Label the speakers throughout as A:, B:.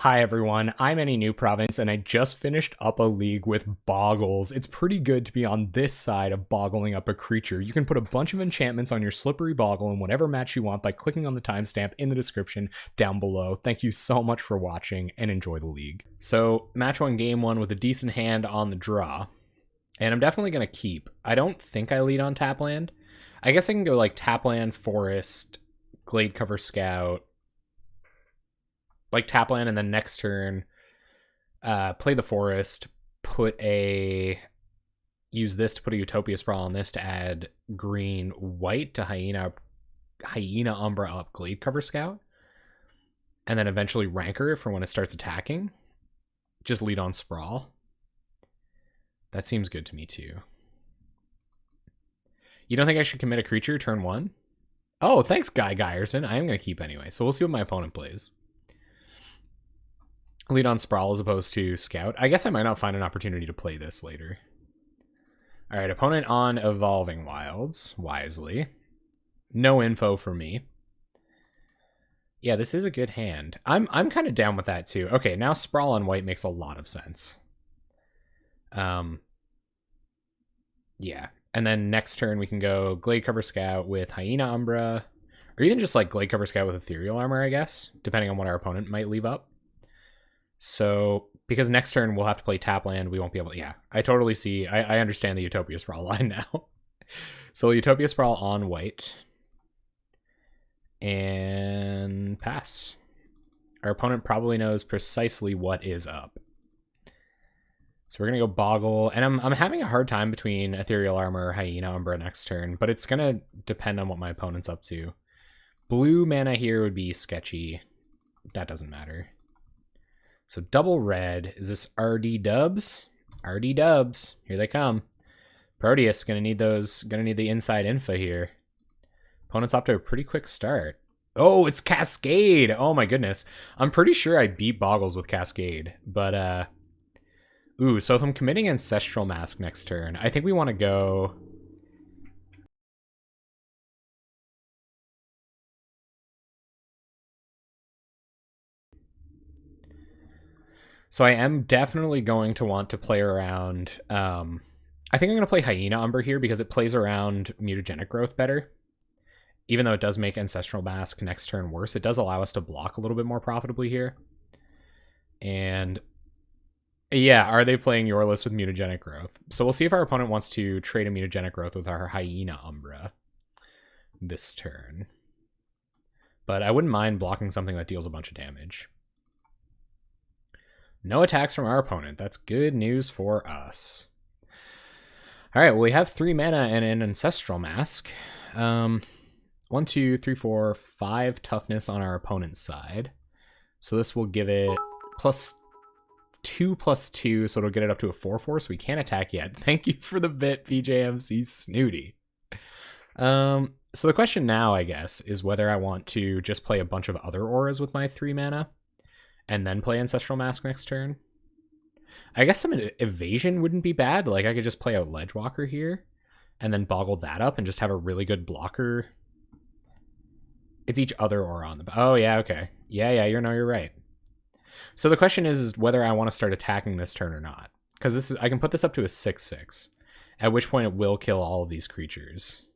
A: Hi everyone, I'm Any New Province and I just finished up a league with Bogles. It's pretty good to be on this side of boggling up a creature. You can put a bunch of enchantments on your slippery boggle in whatever match you want by clicking on the timestamp in the description down below. Thank you so much for watching and enjoy the league. So match 1 game 1 with a decent hand on the draw. And I'm definitely going to keep. I don't think I lead on tap land. I guess I can go like tap land, forest, glade cover scout, like tap land, and then next turn play the forest, use this to put a Utopia Sprawl on this to add green white to Hyena Umbra up Glade Cover Scout, and then eventually Rancor for when it starts attacking. Just lead on Sprawl. That seems good to me too. You don't think I should commit a creature turn 1? Oh, thanks, Guy Geyerson. I am going to keep anyway, so we'll see what my opponent plays. Lead on Sprawl as opposed to Scout. I guess I might not find an opportunity to play this later. Alright, opponent on Evolving Wilds, wisely. No info for me. Yeah, this is a good hand. I'm kind of down with that too. Okay, now Sprawl on white makes a lot of sense. Yeah. And then next turn we can go Glade Cover Scout with Hyena Umbra, or even just like Glade Cover Scout with Ethereal Armor, I guess, depending on what our opponent might leave up. So, because next turn we'll have to play tap land, we won't be able to, yeah, I totally see, I understand the Utopia Sprawl line now. So Utopia Sprawl on white, and pass. Our opponent probably knows precisely what is up. So we're gonna go Boggle, and I'm having a hard time between Ethereal Armor or Hyena Umbra next turn, but it's gonna depend on what my opponent's up to. Blue mana here would be sketchy. That doesn't matter. So double red. Is this RD dubs? RD dubs. Here they come. Proteus gonna need the inside info here. Opponent's off to a pretty quick start. Oh, it's Cascade. Oh my goodness. I'm pretty sure I beat Boggles with Cascade, but ooh, so if I'm committing Ancestral Mask next turn, I think we want to go. So I am definitely going to want to play around. I think I'm going to play Hyena Umbra here because it plays around Mutagenic Growth better. Even though it does make Ancestral Mask next turn worse, it does allow us to block a little bit more profitably here. And yeah, are they playing your list with Mutagenic Growth? So we'll see if our opponent wants to trade a Mutagenic Growth with our Hyena Umbra this turn. But I wouldn't mind blocking something that deals a bunch of damage. No attacks from our opponent. That's good news for us. All right, well, we have 3 mana and an Ancestral Mask. 1, 2, 3, 4, 5 toughness on our opponent's side. So this will give it +2/+2, so it'll get it up to a 4/4, so we can't attack yet. Thank you for the bit, PJMC Snooty. So the question now, I guess, is whether I want to just play a bunch of other auras with my 3 mana and then play Ancestral Mask next turn. I guess some evasion wouldn't be bad. Like, I could just play out Ledgewalker here and then boggle that up and just have a really good blocker. It's each other aura on the... Oh, yeah, okay. Yeah, you're right. So the question is whether I want to start attacking this turn or not. Because I can put this up to a 6/6, at which point it will kill all of these creatures.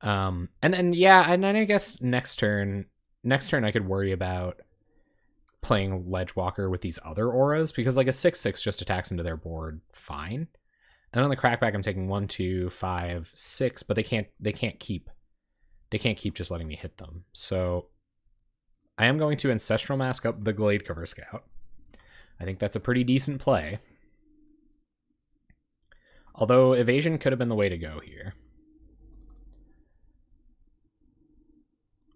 A: And then I guess next turn I could worry about playing Ledgewalker with these other auras, because like a 6/6 just attacks into their board fine. And on the crackback I'm taking 1, 2, 5, 6, but they can't keep just letting me hit them. So I am going to Ancestral Mask up the Glade Cover Scout. I think that's a pretty decent play. Although evasion could have been the way to go here.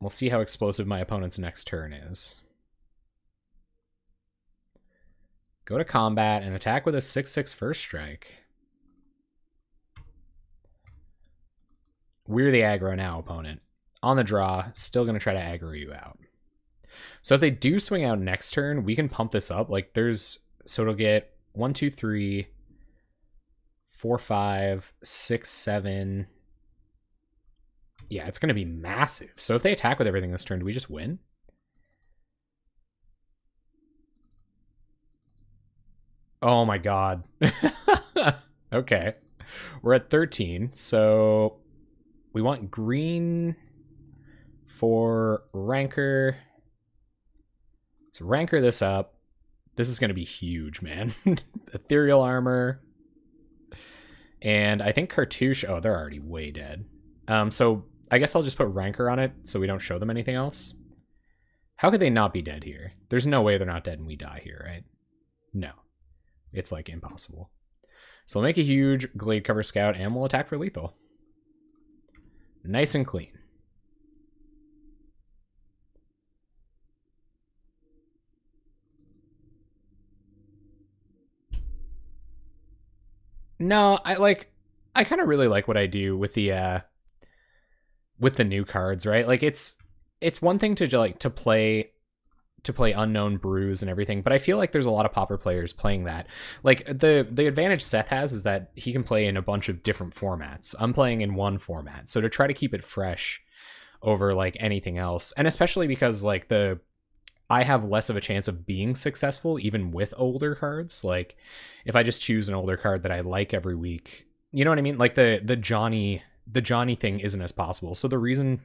A: We'll see how explosive my opponent's next turn is. Go to combat and attack with a 6/6 first strike. We're the aggro now, opponent. On the draw, still going to try to aggro you out. So if they do swing out next turn, we can pump this up. Like so it'll get 1, 2, 3, 4, 5, 6, 7. Yeah, it's going to be massive. So if they attack with everything this turn, do we just win? Oh my god. Okay. We're at 13, so we want green for Rancor. So Rancor this up. This is going to be huge, man. Ethereal Armor. And I think Cartouche... Oh, they're already way dead. So I guess I'll just put Rancor on it so we don't show them anything else. How could they not be dead here? There's no way they're not dead and we die here, right? No. It's, like, impossible. So we'll make a huge Glade Cover Scout and we'll attack for lethal. Nice and clean. No, I kind of really like what I do with the new cards, right? Like it's one thing to play Unknown Brews and everything, but I feel like there's a lot of Pauper players playing that. Like the advantage Seth has is that he can play in a bunch of different formats. I'm playing in one format, so to try to keep it fresh over like anything else, and especially because like I have less of a chance of being successful even with older cards. Like if I just choose an older card that I like every week, you know what I mean? Like the Johnny thing isn't as possible. So the reason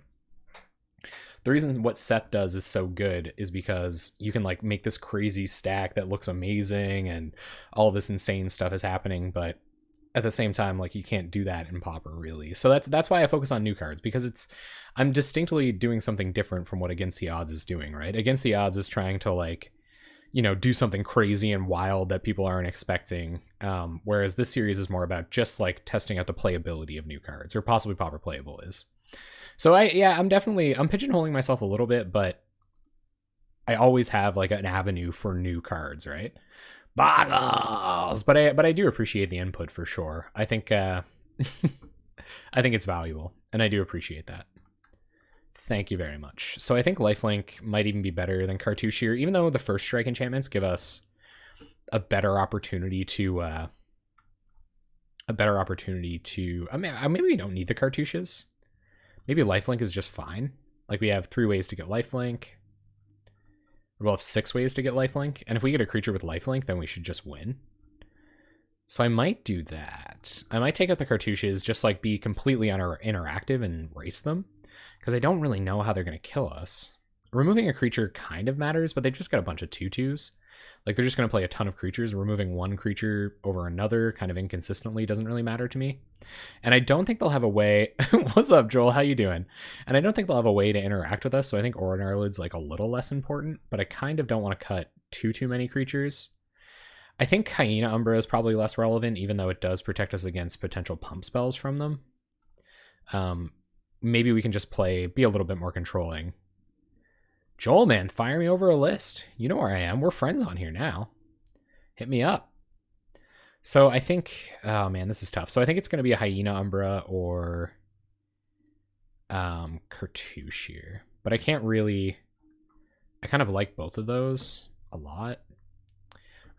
A: what Seth does is so good is because you can like make this crazy stack that looks amazing and all this insane stuff is happening, but at the same time, like you can't do that in Pauper really. So that's why I focus on new cards, because I'm distinctly doing something different from what Against the Odds is doing, right? Against the Odds is trying to like, you know, do something crazy and wild that people aren't expecting. Whereas this series is more about just like testing out the playability of new cards, or possibly Pauper playable is. So I'm pigeonholing myself a little bit, but I always have like an avenue for new cards, right? Bogles! But I do appreciate the input for sure. I think I think it's valuable, and I do appreciate that. Thank you very much. So I think Lifelink might even be better than Cartouche here, even though the first strike enchantments give us a better opportunity to I mean, maybe we don't need the Cartouches. Maybe Lifelink is just fine. Like we have 3 ways to get Lifelink. We'll have 6 ways to get Lifelink, and if we get a creature with Lifelink, then we should just win. So I might do that. I might take out the Cartouches, just like be completely interactive and race them, because I don't really know how they're going to kill us. Removing a creature kind of matters, but they've just got a bunch of 2/2s. Like they're just going to play a ton of creatures. Removing one creature over another kind of inconsistently doesn't really matter to me. And I don't think they'll have a way... What's up, Joel? How you doing? And I don't think they'll have a way to interact with us, so I think Aura Gnarlid's like a little less important, but I kind of don't want to cut too many creatures. I think Hyena Umbra is probably less relevant, even though it does protect us against potential pump spells from them. Maybe we can just be a little bit more controlling. Joel, man, fire me over a list. You know where I am. We're friends on here now. Hit me up. So I think... Oh, man, this is tough. So I think it's going to be a Hyena Umbra or Cartouche here. But I can't really... I kind of like both of those a lot.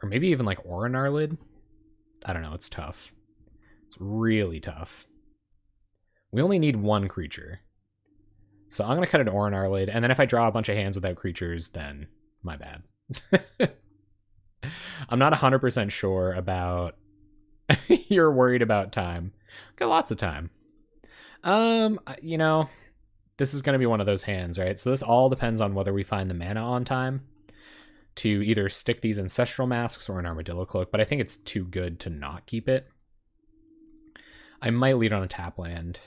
A: Or maybe even like Aura Gnarlid. I don't know. It's tough. It's really tough. We only need one creature. So I'm going to cut an Aura Gnarlid, and then if I draw a bunch of hands without creatures, then my bad. I'm not 100% sure about... You're worried about time. Got lots of time. You know, this is going to be one of those hands, right? So this all depends on whether we find the mana on time to either stick these Ancestral Masks or an Armadillo Cloak, but I think it's too good to not keep it. I might lead on a tap land.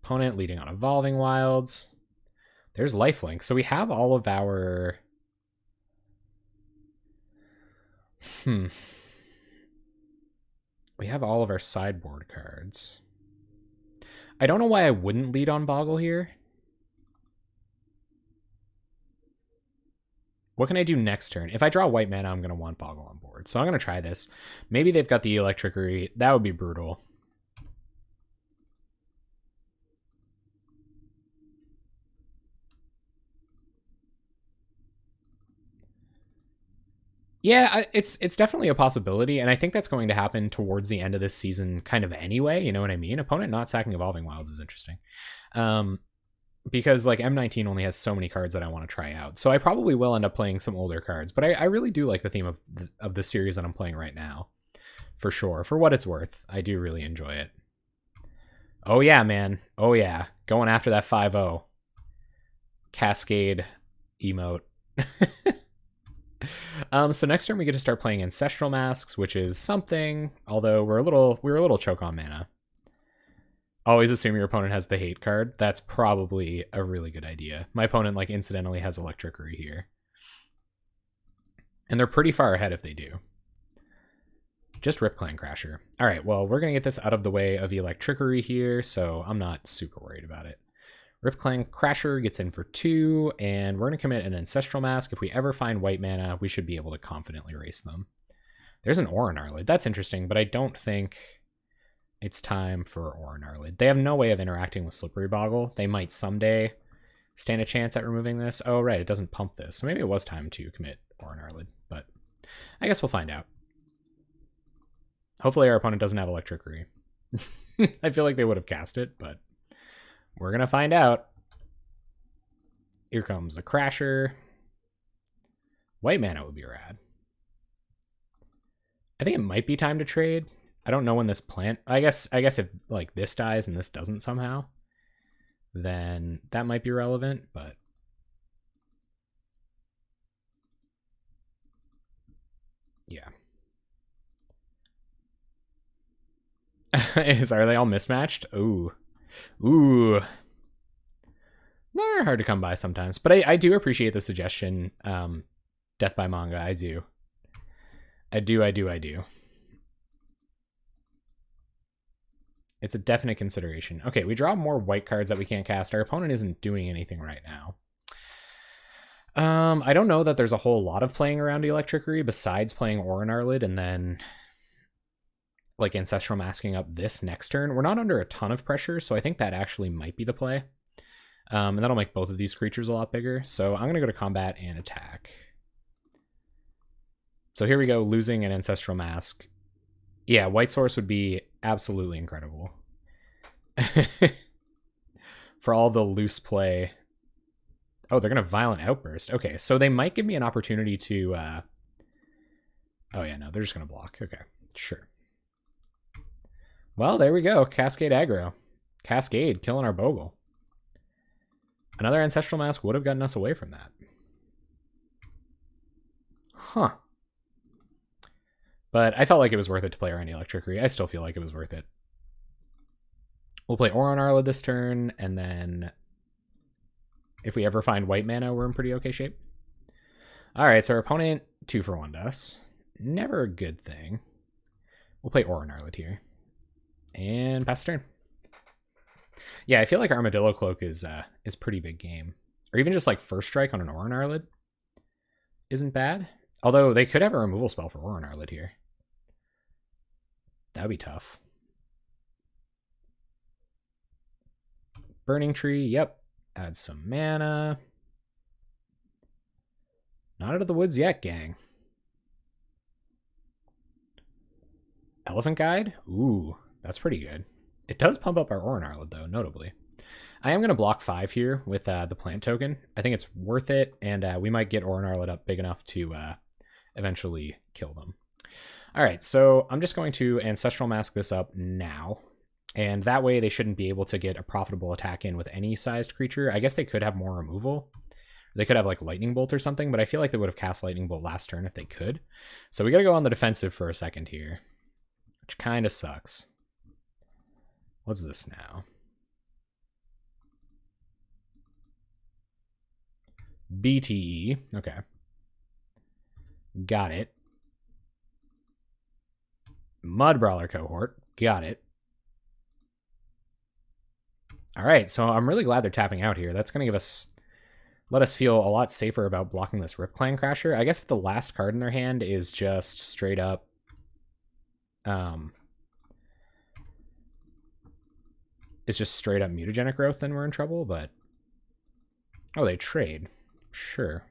A: Opponent leading on Evolving Wilds. There's Lifelink. So we have all of our... We have all of our sideboard cards. I don't know why I wouldn't lead on Boggle here. What can I do next turn? If I draw white mana, I'm going to want Boggle on board. So I'm going to try this. Maybe they've got the Electrickery. That would be brutal. Yeah, it's definitely a possibility, and I think that's going to happen towards the end of this season kind of anyway, you know what I mean? Opponent not sacking Evolving Wilds is interesting. because like M19 only has so many cards that I want to try out. So I probably will end up playing some older cards, but I really do like the theme of the series that I'm playing right now. For sure. For what it's worth, I do really enjoy it. Oh yeah, man. Oh yeah. Going after that 5-0. Cascade emote. So next turn we get to start playing Ancestral Masks, which is something, although we're a little choke on mana. Always assume your opponent has the hate card. That's probably a really good idea. My opponent, like, incidentally has Electrickery here. And they're pretty far ahead if they do. Just Rip Clan Crasher. All right, well, we're going to get this out of the way of the Electrickery here, so I'm not super worried about it. Rip Clan Crasher gets in for 2, and we're going to commit an Ancestral Mask. If we ever find white mana, we should be able to confidently race them. There's an Aura Gnarlid. That's interesting, but I don't think it's time for Aura Gnarlid. They have no way of interacting with Slippery Boggle. They might someday stand a chance at removing this. Oh, right, it doesn't pump this. So maybe it was time to commit Aura Gnarlid, but I guess we'll find out. Hopefully our opponent doesn't have Electrickery. I feel like they would have cast it, but we're going to find out. Here comes the Crasher. White mana would be rad. I think it might be time to trade. I don't know when this plant... I guess if like this dies and this doesn't somehow, then that might be relevant, but... yeah. Are they all mismatched? Ooh. Ooh. They're hard to come by sometimes, but I do appreciate the suggestion. Death by Manga, I do. I do. It's a definite consideration. Okay, we draw more white cards that we can't cast. Our opponent isn't doing anything right now. I don't know that there's a whole lot of playing around Electrickery besides playing Aura Gnarlid and then like Ancestral Masking up this next turn. We're not under a ton of pressure, so I think that actually might be the play. And that'll make both of these creatures a lot bigger. So I'm going to go to combat and attack. So here we go, losing an Ancestral Mask. Yeah, White Source would be absolutely incredible. For all the loose play. Oh, they're going to Violent Outburst. Okay, so they might give me an opportunity to... Oh yeah, no, they're just going to block. Okay, sure. Well, there we go. Cascade Aggro. Cascade, killing our Bogle. Another Ancestral Mask would have gotten us away from that. Huh. But I felt like it was worth it to play around Electrickery. I still feel like it was worth it. We'll play Aura Gnarlid this turn, and then if we ever find white mana, we're in pretty okay shape. Alright, so our opponent 2-for-1'd us. Never a good thing. We'll play Aura Gnarlid here. And pass turn. Yeah, I feel like Armadillo Cloak is pretty big game. Or even just like First Strike on an Aura Gnarlid isn't bad. Although they could have a removal spell for Aura Gnarlid here. That'd be tough. Burning Tree, yep. Add some mana. Not out of the woods yet, gang. Elephant Guide? Ooh, that's pretty good. It does pump up our Aura Gnarlid, though, notably. I am going to block 5 here with the plant token. I think it's worth it, and we might get Aura Gnarlid up big enough to eventually kill them. All right, so I'm just going to Ancestral Mask this up now, and that way they shouldn't be able to get a profitable attack in with any sized creature. I guess they could have more removal. They could have like Lightning Bolt or something, but I feel like they would have cast Lightning Bolt last turn if they could. So we got to go on the defensive for a second here, which kind of sucks. What's this now? BTE. Okay. Got it. Mud Brawler Cohort. Got it. All right, so I'm really glad they're tapping out here. That's going to let us feel a lot safer about blocking this Rip Clan Crasher. I guess if the last card in their hand is just straight up it's just straight up Mutagenic Growth, then we're in trouble, but... Oh, they trade. Sure.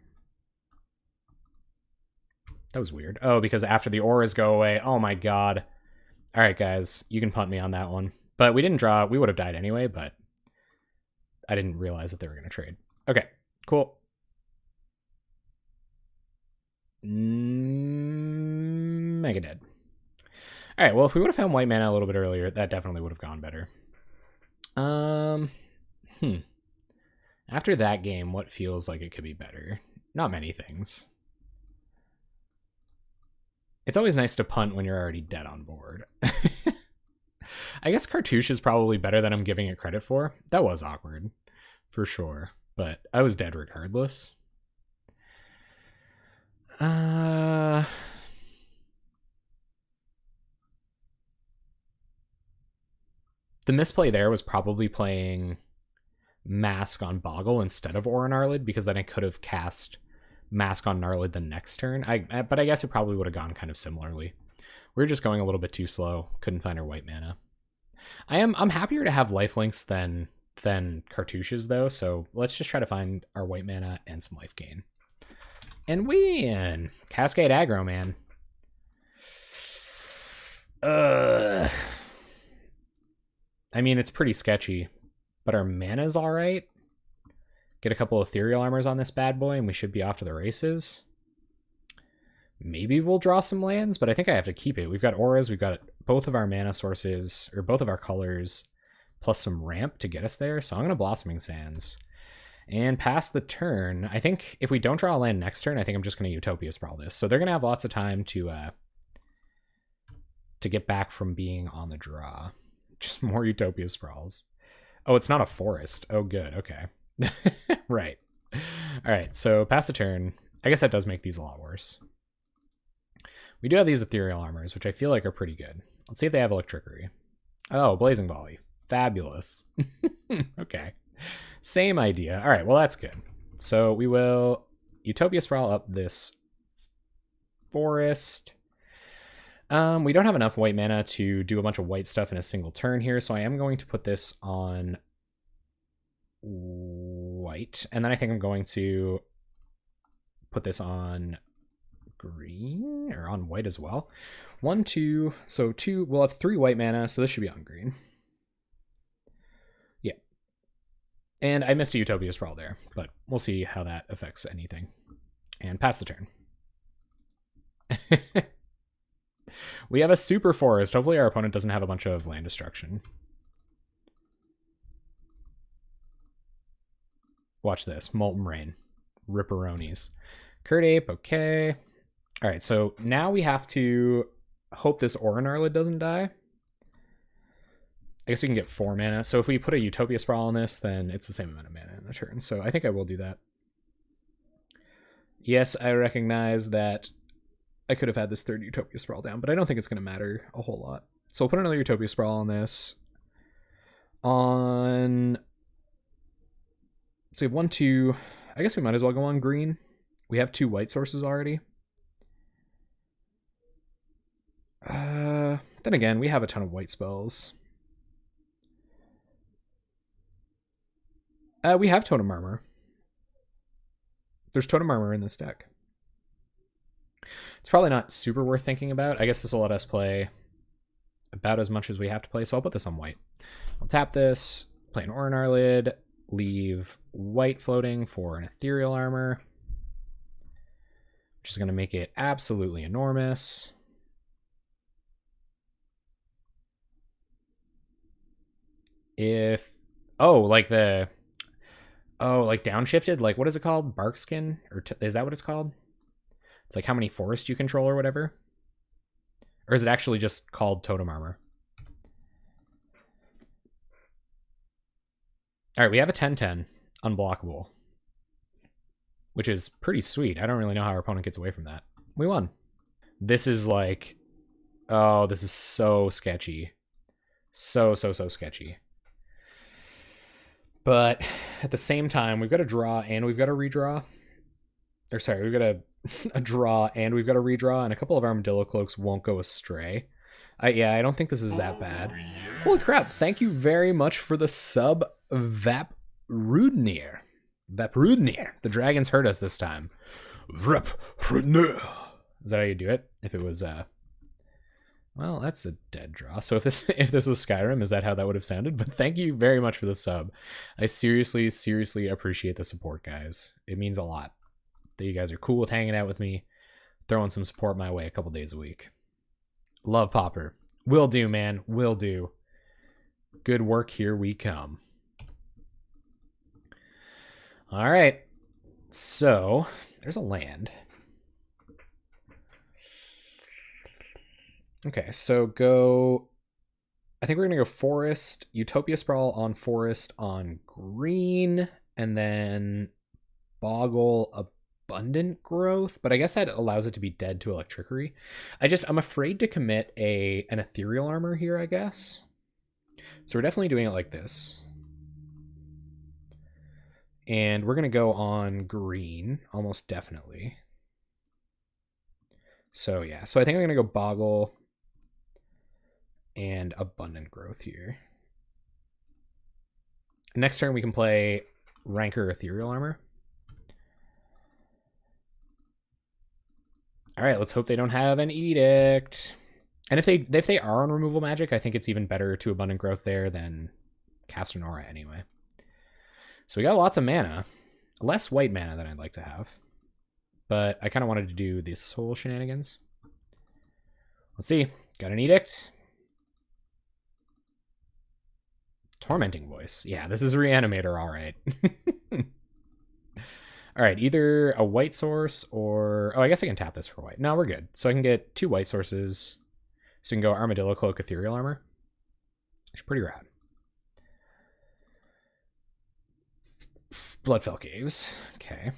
A: That was weird. Oh, because after the auras go away. Oh my god. Alright, guys. You can punt me on that one. But we didn't draw. We would have died anyway, but... I didn't realize that they were going to trade. Okay, cool. Mega dead. All right, well, if we would have found white mana a little bit earlier, that definitely would have gone better. After that game, what feels like it could be better? Not many things. It's always nice to punt when you're already dead on board. I guess Cartouche is probably better than I'm giving it credit for. That was awkward, for sure. But I was dead regardless. The misplay there was probably playing Mask on Boggle instead of Aura Gnarlid, because then I could have cast Mask on Gnarlid the next turn. But I guess it probably would have gone kind of similarly. We were just going a little bit too slow. Couldn't find our white mana. I'm happier to have lifelinks than Cartouches though, so let's just try to find our white mana and some life gain. And win! Cascade Aggro, man. I mean, it's pretty sketchy, but our mana's alright. Get a couple ethereal armors on this bad boy, and we should be off to the races. Maybe we'll draw some lands, but I think I have to keep it. We've got auras, we've got both of our mana sources, or both of our colors, plus some ramp to get us there, so I'm going to Blossoming Sands. And pass the turn. I think if we don't draw a land next turn, I think I'm just going to Utopia Sprawl this. So they're going to have lots of time to get back from being on the draw. Just more Utopia Sprawls. Oh, it's not a forest. Oh, good. Okay. Right. All right, so pass the turn. I guess that does make these a lot worse. We do have these ethereal armors, which I feel like are pretty good. Let's see if they have Electrickery. Oh, Blazing Volley. Fabulous. Okay. Same idea. All right, well, that's good. So we will Utopia Sprawl up this forest. We don't have enough white mana to do a bunch of white stuff in a single turn here, so I am going to put this on white. And then I think I'm going to put this on green, or on white as well. 1, 2, so 2, we'll have 3 white mana, so this should be on green. Yeah. And I missed a Utopia Sprawl there, but we'll see how that affects anything. And pass the turn. We have a super forest. Hopefully our opponent doesn't have a bunch of land destruction. Watch this. Molten Rain. Ripperonis. Curd Ape, okay. Alright, so now we have to hope this Aura Gnarlid doesn't die. I guess we can get 4 mana. So if we put a Utopia Sprawl on this, then it's the same amount of mana in a turn. So I think I will do that. Yes, I recognize that I could have had this 3rd Utopia Sprawl down, but I don't think it's going to matter a whole lot. So we'll put another Utopia Sprawl on this. So we have 1, 2. I guess we might as well go on green. We have 2 white sources already. Then again, we have a ton of white spells. We have Totem Armor. There's Totem Armor in this deck. It's probably not super worth thinking about. I guess this will let us play about as much as we have to play, so I'll put this on white. I'll tap this, play an Aura Gnarlid, leave white floating for an Ethereal Armor, which is going to make it absolutely enormous. If... Oh, like the... Oh, like downshifted? Like, what is it called? Barkskin? Or is that what it's called? It's like how many forests you control or whatever? Or is it actually just called Totem Armor? Alright, we have a 10-10. Unblockable. Which is pretty sweet. I don't really know how our opponent gets away from that. We won. This is like... Oh, this is so sketchy. So sketchy. But at the same time, we've got a draw and we've got a redraw. Or sorry, we've got a draw and we've got a redraw, and a couple of Armadillo Cloaks won't go astray. Yeah, I don't think this is that bad. Holy crap, thank you very much for the sub, Vaprudnir. Vaprudnir. The dragons heard us this time. Vaprudnir. Is that how you do it? If it was Well, that's a dead draw. So if this was Skyrim, is that how that would have sounded? But thank you very much for the sub. I seriously appreciate the support, guys. It means a lot that you guys are cool with hanging out with me, throwing some support my way a couple days a week. Love Pauper. Will do, man. Will do. Good work. Here we come. All right. So there's a land. Okay, so go... I think we're going to go Forest, Utopia Sprawl on Forest on green, and then Boggle Abundant Growth, but I guess that allows it to be dead to Electrickery. I'm afraid to commit an Ethereal Armor here, I guess. So we're definitely doing it like this. And we're going to go on green, almost definitely. So yeah, so I think I'm going to go Boggle and Abundant Growth here. Next turn we can play Rancor Ethereal Armor. All right, let's hope they don't have an Edict. And if they are on removal magic, I think it's even better to Abundant Growth there than Cast an Aura anyway. So we got lots of mana. Less white mana than I'd like to have. But I kind of wanted to do this whole shenanigans. Let's see. Got an Edict. Tormenting Voice. Yeah, this is Reanimator, all right. All right, either a white source or... Oh, I guess I can tap this for white. No, we're good. So I can get 2 white sources. So we can go Armadillo Cloak, Ethereal Armor. It's pretty rad. Bloodfell Caves. Okay.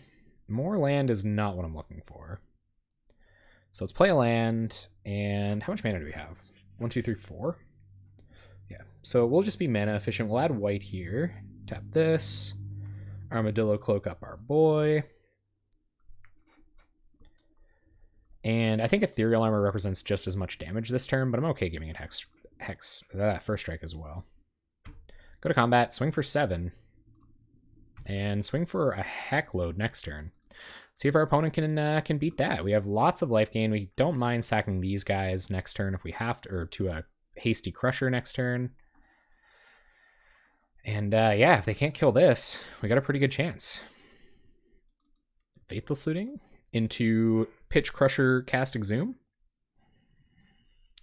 A: More land is not what I'm looking for. So let's play a land. And how much mana do we have? 1, 2, 3, 4? Yeah, so we'll just be mana efficient. We'll add white here. Tap this. Armadillo Cloak up our boy. And I think Ethereal Armor represents just as much damage this turn, but I'm okay giving it First Strike as well. Go to combat, swing for 7. And swing for a heck load next turn. See if our opponent can beat that. We have lots of life gain. We don't mind sacking these guys next turn if we have to, or to a Hasty Crusher next turn. And yeah, if they can't kill this, we got a pretty good chance. Faithful Suiting into Pitch Crusher, cast Exhume.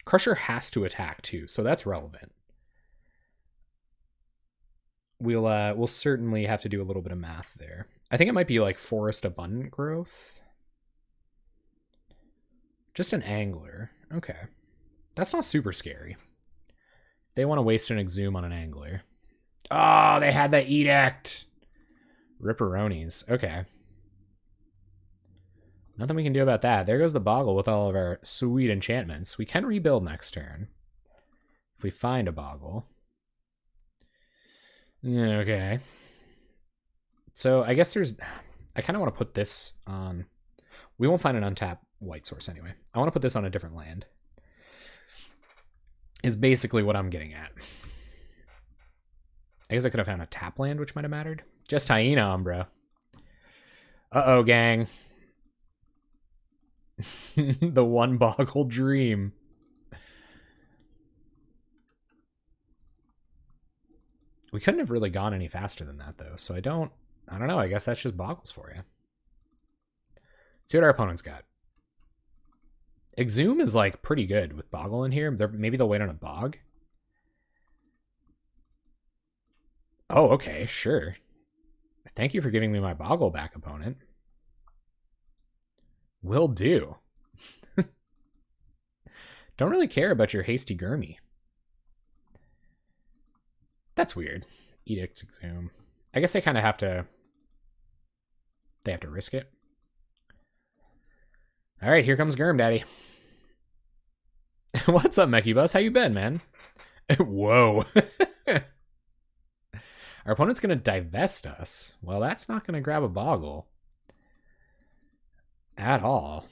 A: Crusher has to attack too, so that's relevant. We'll certainly have to do a little bit of math there. I think it might be like Forest Abundant Growth. Just an Angler. Okay. That's not super scary. They want to waste an Exhume on an Angler. Oh, they had that Edict. Ripperonis. Okay. Nothing we can do about that. There goes the Boggle with all of our sweet enchantments. We can rebuild next turn. If we find a Boggle. Okay. So I guess I kind of want to put this on... We won't find an untapped white source anyway. I want to put this on a different land. Is basically what I'm getting at. I guess I could have found a tap land, which might have mattered. Just Hyena Umbra. Uh-oh, gang. The one Boggle dream. We couldn't have really gone any faster than that, though. So I don't know. I guess that's just Boggles for you. See what our opponent's got. Exhume is, like, pretty good with Boggle in here. Maybe they'll wait on a Bog. Oh, okay, sure. Thank you for giving me my Boggle back, opponent. Will do. Don't really care about your Hasty Gurmy. That's weird. Edict, Exhume. I guess they kind of have to... They have to risk it. All right, here comes Gurm Daddy. What's up, Mechie Bus? How you been, man? Whoa. Our opponent's going to divest us. Well, that's not going to grab a Boggle. At all.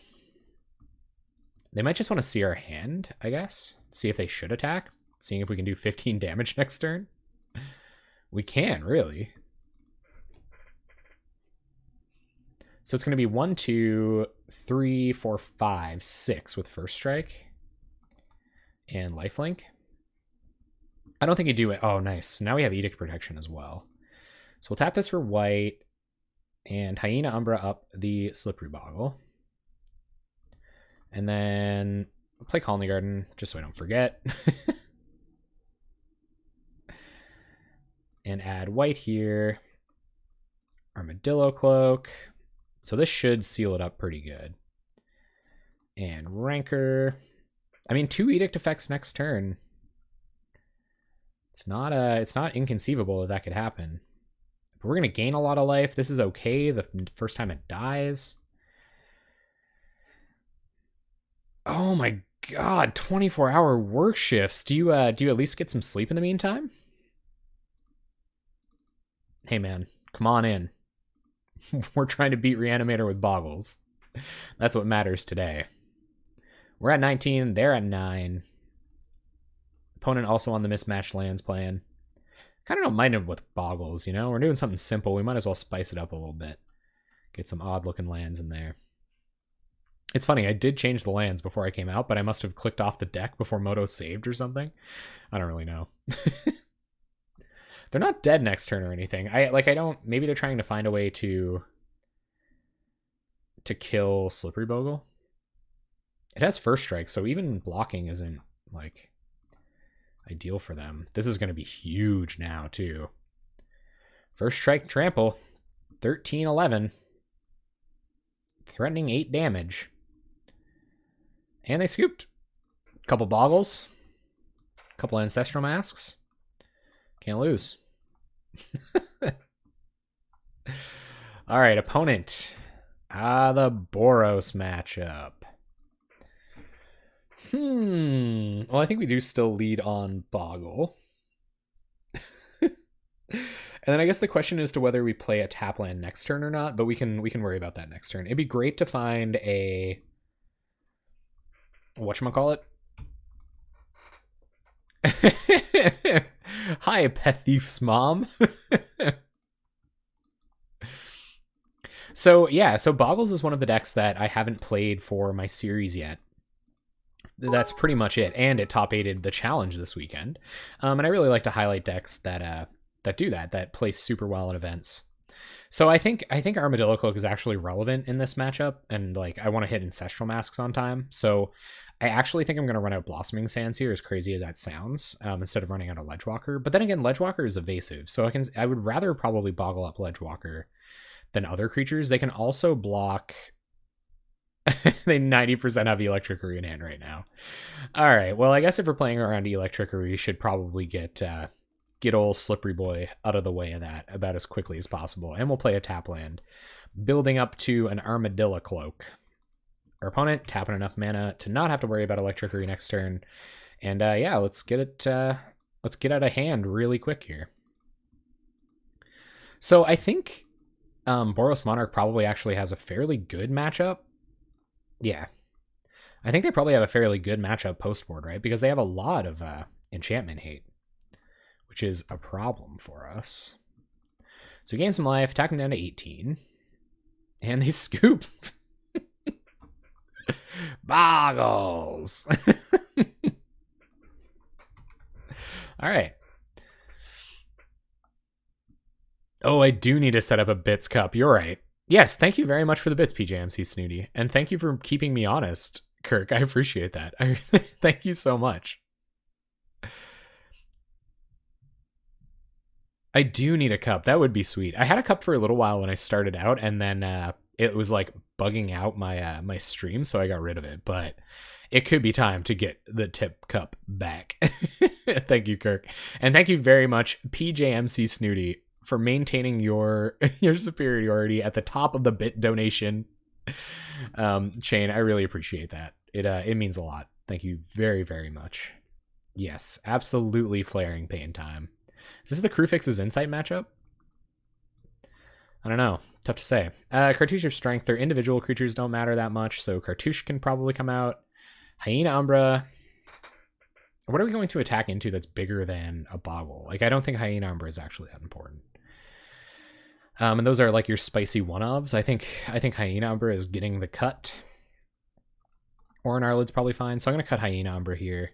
A: They might just want to see our hand, I guess. See if they should attack. Seeing if we can do 15 damage next turn. We can, really. So it's going to be 1, 2, 3, 4, 5, 6 with first strike. and lifelink. I don't think you do it. Oh, nice. Now we have Edict Protection as well. So we'll tap this for white and Hyena Umbra up the Slippery Boggle. And then play Colony Garden just so I don't forget. And add white here. Armadillo Cloak. So this should seal it up pretty good. And Rancor. I mean, 2 Edict effects next turn. It's not inconceivable that could happen. But we're gonna gain a lot of life. This is okay the first time it dies. Oh my god, 24-hour work shifts. Do you at least get some sleep in the meantime? Hey man, come on in. We're trying to beat Reanimator with Bogles. That's what matters today. We're at 19, they're at 9. Opponent also on the mismatched lands plan. Kind of don't mind it with Bogles, you know? We're doing something simple. We might as well spice it up a little bit. Get some odd-looking lands in there. It's funny, I did change the lands before I came out, but I must have clicked off the deck before Moto saved or something. I don't really know. They're not dead next turn or anything. Maybe they're trying to find a way to kill Slippery Bogle. It has first strike, so even blocking isn't, like, ideal for them. This is going to be huge now, too. First strike trample. 13-11. Threatening 8 damage. And they scooped. Couple Bogles. Couple Ancestral Masks. Can't lose. All right, opponent. The Boros matchup. Well, I think we do still lead on Boggle. And then I guess the question is to whether we play a tap land next turn or not, but we can worry about that next turn. It'd be great to find a whatchamacallit? Hi, Pet Thief's mom. So Bogles is one of the decks that I haven't played for my series yet. That's pretty much it, and it top 8'd the challenge this weekend. And I really like to highlight decks that do that play super well in events. So I think Armadillo Cloak is actually relevant in this matchup, and like I want to hit Ancestral Masks on time. So I actually think I'm going to run out Blossoming Sands here, as crazy as that sounds, instead of running out a Ledgewalker. But then again, Ledgewalker is evasive, so I would rather probably boggle up Ledgewalker than other creatures. They can also block. They 90% have Electrickery in hand right now. All right, well, I guess if we're playing around Electrickery, we should probably get old Slippery Boy out of the way of that about as quickly as possible. And we'll play a tap land, building up to an Armadillo Cloak. Our opponent tapping enough mana to not have to worry about Electrickery next turn. And yeah, let's get out of hand really quick here. So I think Boros Monarch probably actually has a fairly good matchup. Yeah. I think they probably have a fairly good matchup post-board, right? Because they have a lot of enchantment hate, which is a problem for us. So we gain some life, attack them down to 18. And they scoop. Bogles. All right. Oh, I do need to set up a Bits Cup. You're right. Yes, thank you very much for the bits, PJMC Snooty. And thank you for keeping me honest, Kirk. I appreciate that. Thank you so much. I do need a cup. That would be sweet. I had a cup for a little while when I started out, and then it was like bugging out my my stream, so I got rid of it. But it could be time to get the tip cup back. Thank you, Kirk. And thank you very much, PJMC Snooty, for maintaining your superiority at the top of the bit donation chain. I really appreciate that. It means a lot. Thank you very, very much. Yes, absolutely flaring pain time. Is this the Crewfix's Insight matchup? I don't know. Tough to say. Cartouche of Strength. Their individual creatures don't matter that much, so Cartouche can probably come out. Hyena Umbra. What are we going to attack into that's bigger than a Boggle? Like, I don't think Hyena Umbra is actually that important. And those are like your spicy one-ofs. I think Hyena Umbra is getting the cut. Orin Arled's probably fine, so I'm going to cut Hyena Umbra here.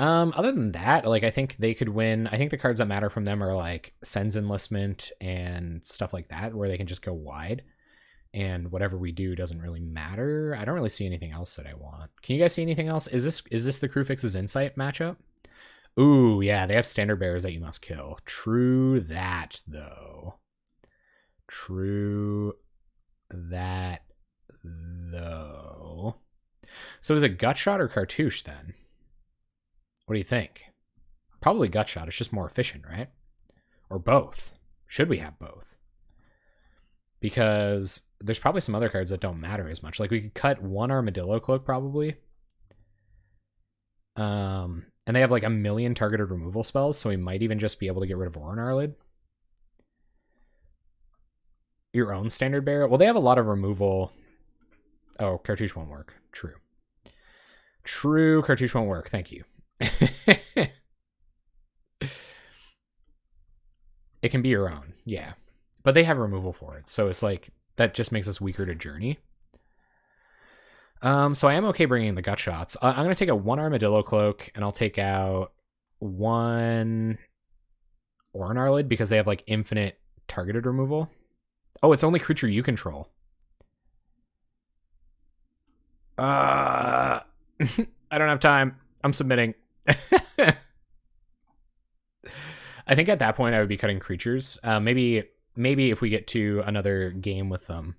A: Other than that, like, I think they could win. I think the cards that matter from them are like Sen's Enlistment and stuff like that, where they can just go wide. And whatever we do doesn't really matter. I don't really see anything else that I want. Can you guys see anything else? Is this the Crewfix's Insight matchup? Ooh, yeah, they have Standard Bearers that you must kill. True that, though. True that, though. So is it Gutshot or Cartouche, then? What do you think? Probably Gutshot. It's just more efficient, right? Or both. Should we have both? Because there's probably some other cards that don't matter as much. Like, we could cut one Armadillo Cloak, probably. And they have like a million targeted removal spells, so we might even just be able to get rid of Orin Arlid. Your own Standard Bearer? Well, they have a lot of removal. Oh, Cartouche won't work. True. True, Cartouche won't work. Thank you. It can be your own, yeah. But they have removal for it, so it's like, that just makes us weaker to Journey. So I am okay bringing the Gutshots. I'm going to take out one Armadillo Cloak, and I'll take out one Orin Arlid, because they have like infinite targeted removal. Oh, it's only creature you control. I don't have time. I'm submitting. I think at that point I would be cutting creatures. Maybe if we get to another game with them.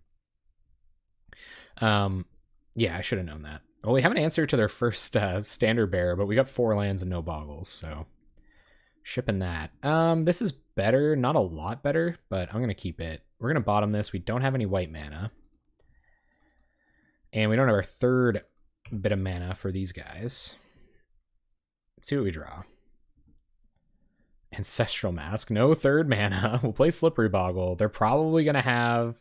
A: Yeah, I should have known that. Well, we have an answer to their first Standard Bearer, but we got 4 lands and no Bogles, so shipping that. This is better, not a lot better, but I'm gonna keep it. We're gonna bottom this. We don't have any white mana, and we don't have our third bit of mana for these guys. Let's see what we draw. Ancestral Mask, no third mana. We'll play Slippery Boggle. They're probably gonna have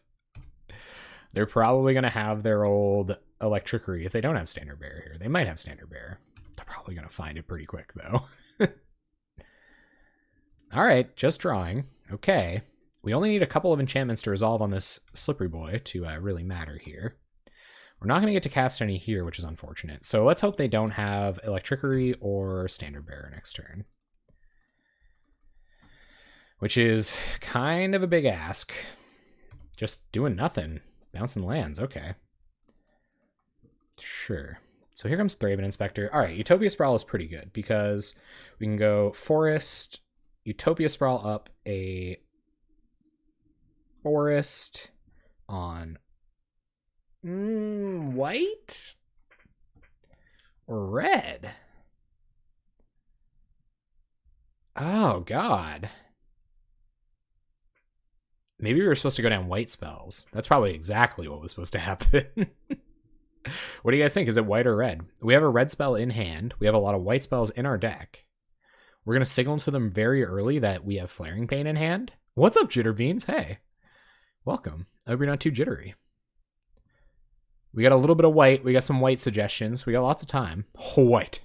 A: their old Electrickery if they don't have Standard Bearer here. They might have Standard Bearer. They're probably gonna find it pretty quick though. All right, just drawing. Okay, we only need a couple of enchantments to resolve on this Slippery Boy to really matter here. We're not gonna get to cast any here, which is unfortunate. So let's hope they don't have Electrickery or Standard Bearer next turn, which is kind of a big ask. Just doing nothing. Bouncing lands, okay. Sure. So here comes Thraben Inspector. All right, Utopia Sprawl is pretty good because we can go Forest, Utopia Sprawl up a Forest on white or red. Oh, God. Maybe we were supposed to go down white spells. That's probably exactly what was supposed to happen. What do you guys think? Is it white or red? We have a red spell in hand. We have a lot of white spells in our deck. We're going to signal to them very early that we have Flaring Pain in hand. What's up, Jitterbeans? Hey. Welcome. I hope you're not too jittery. We got a little bit of white. We got some white suggestions. We got lots of time. Oh, white.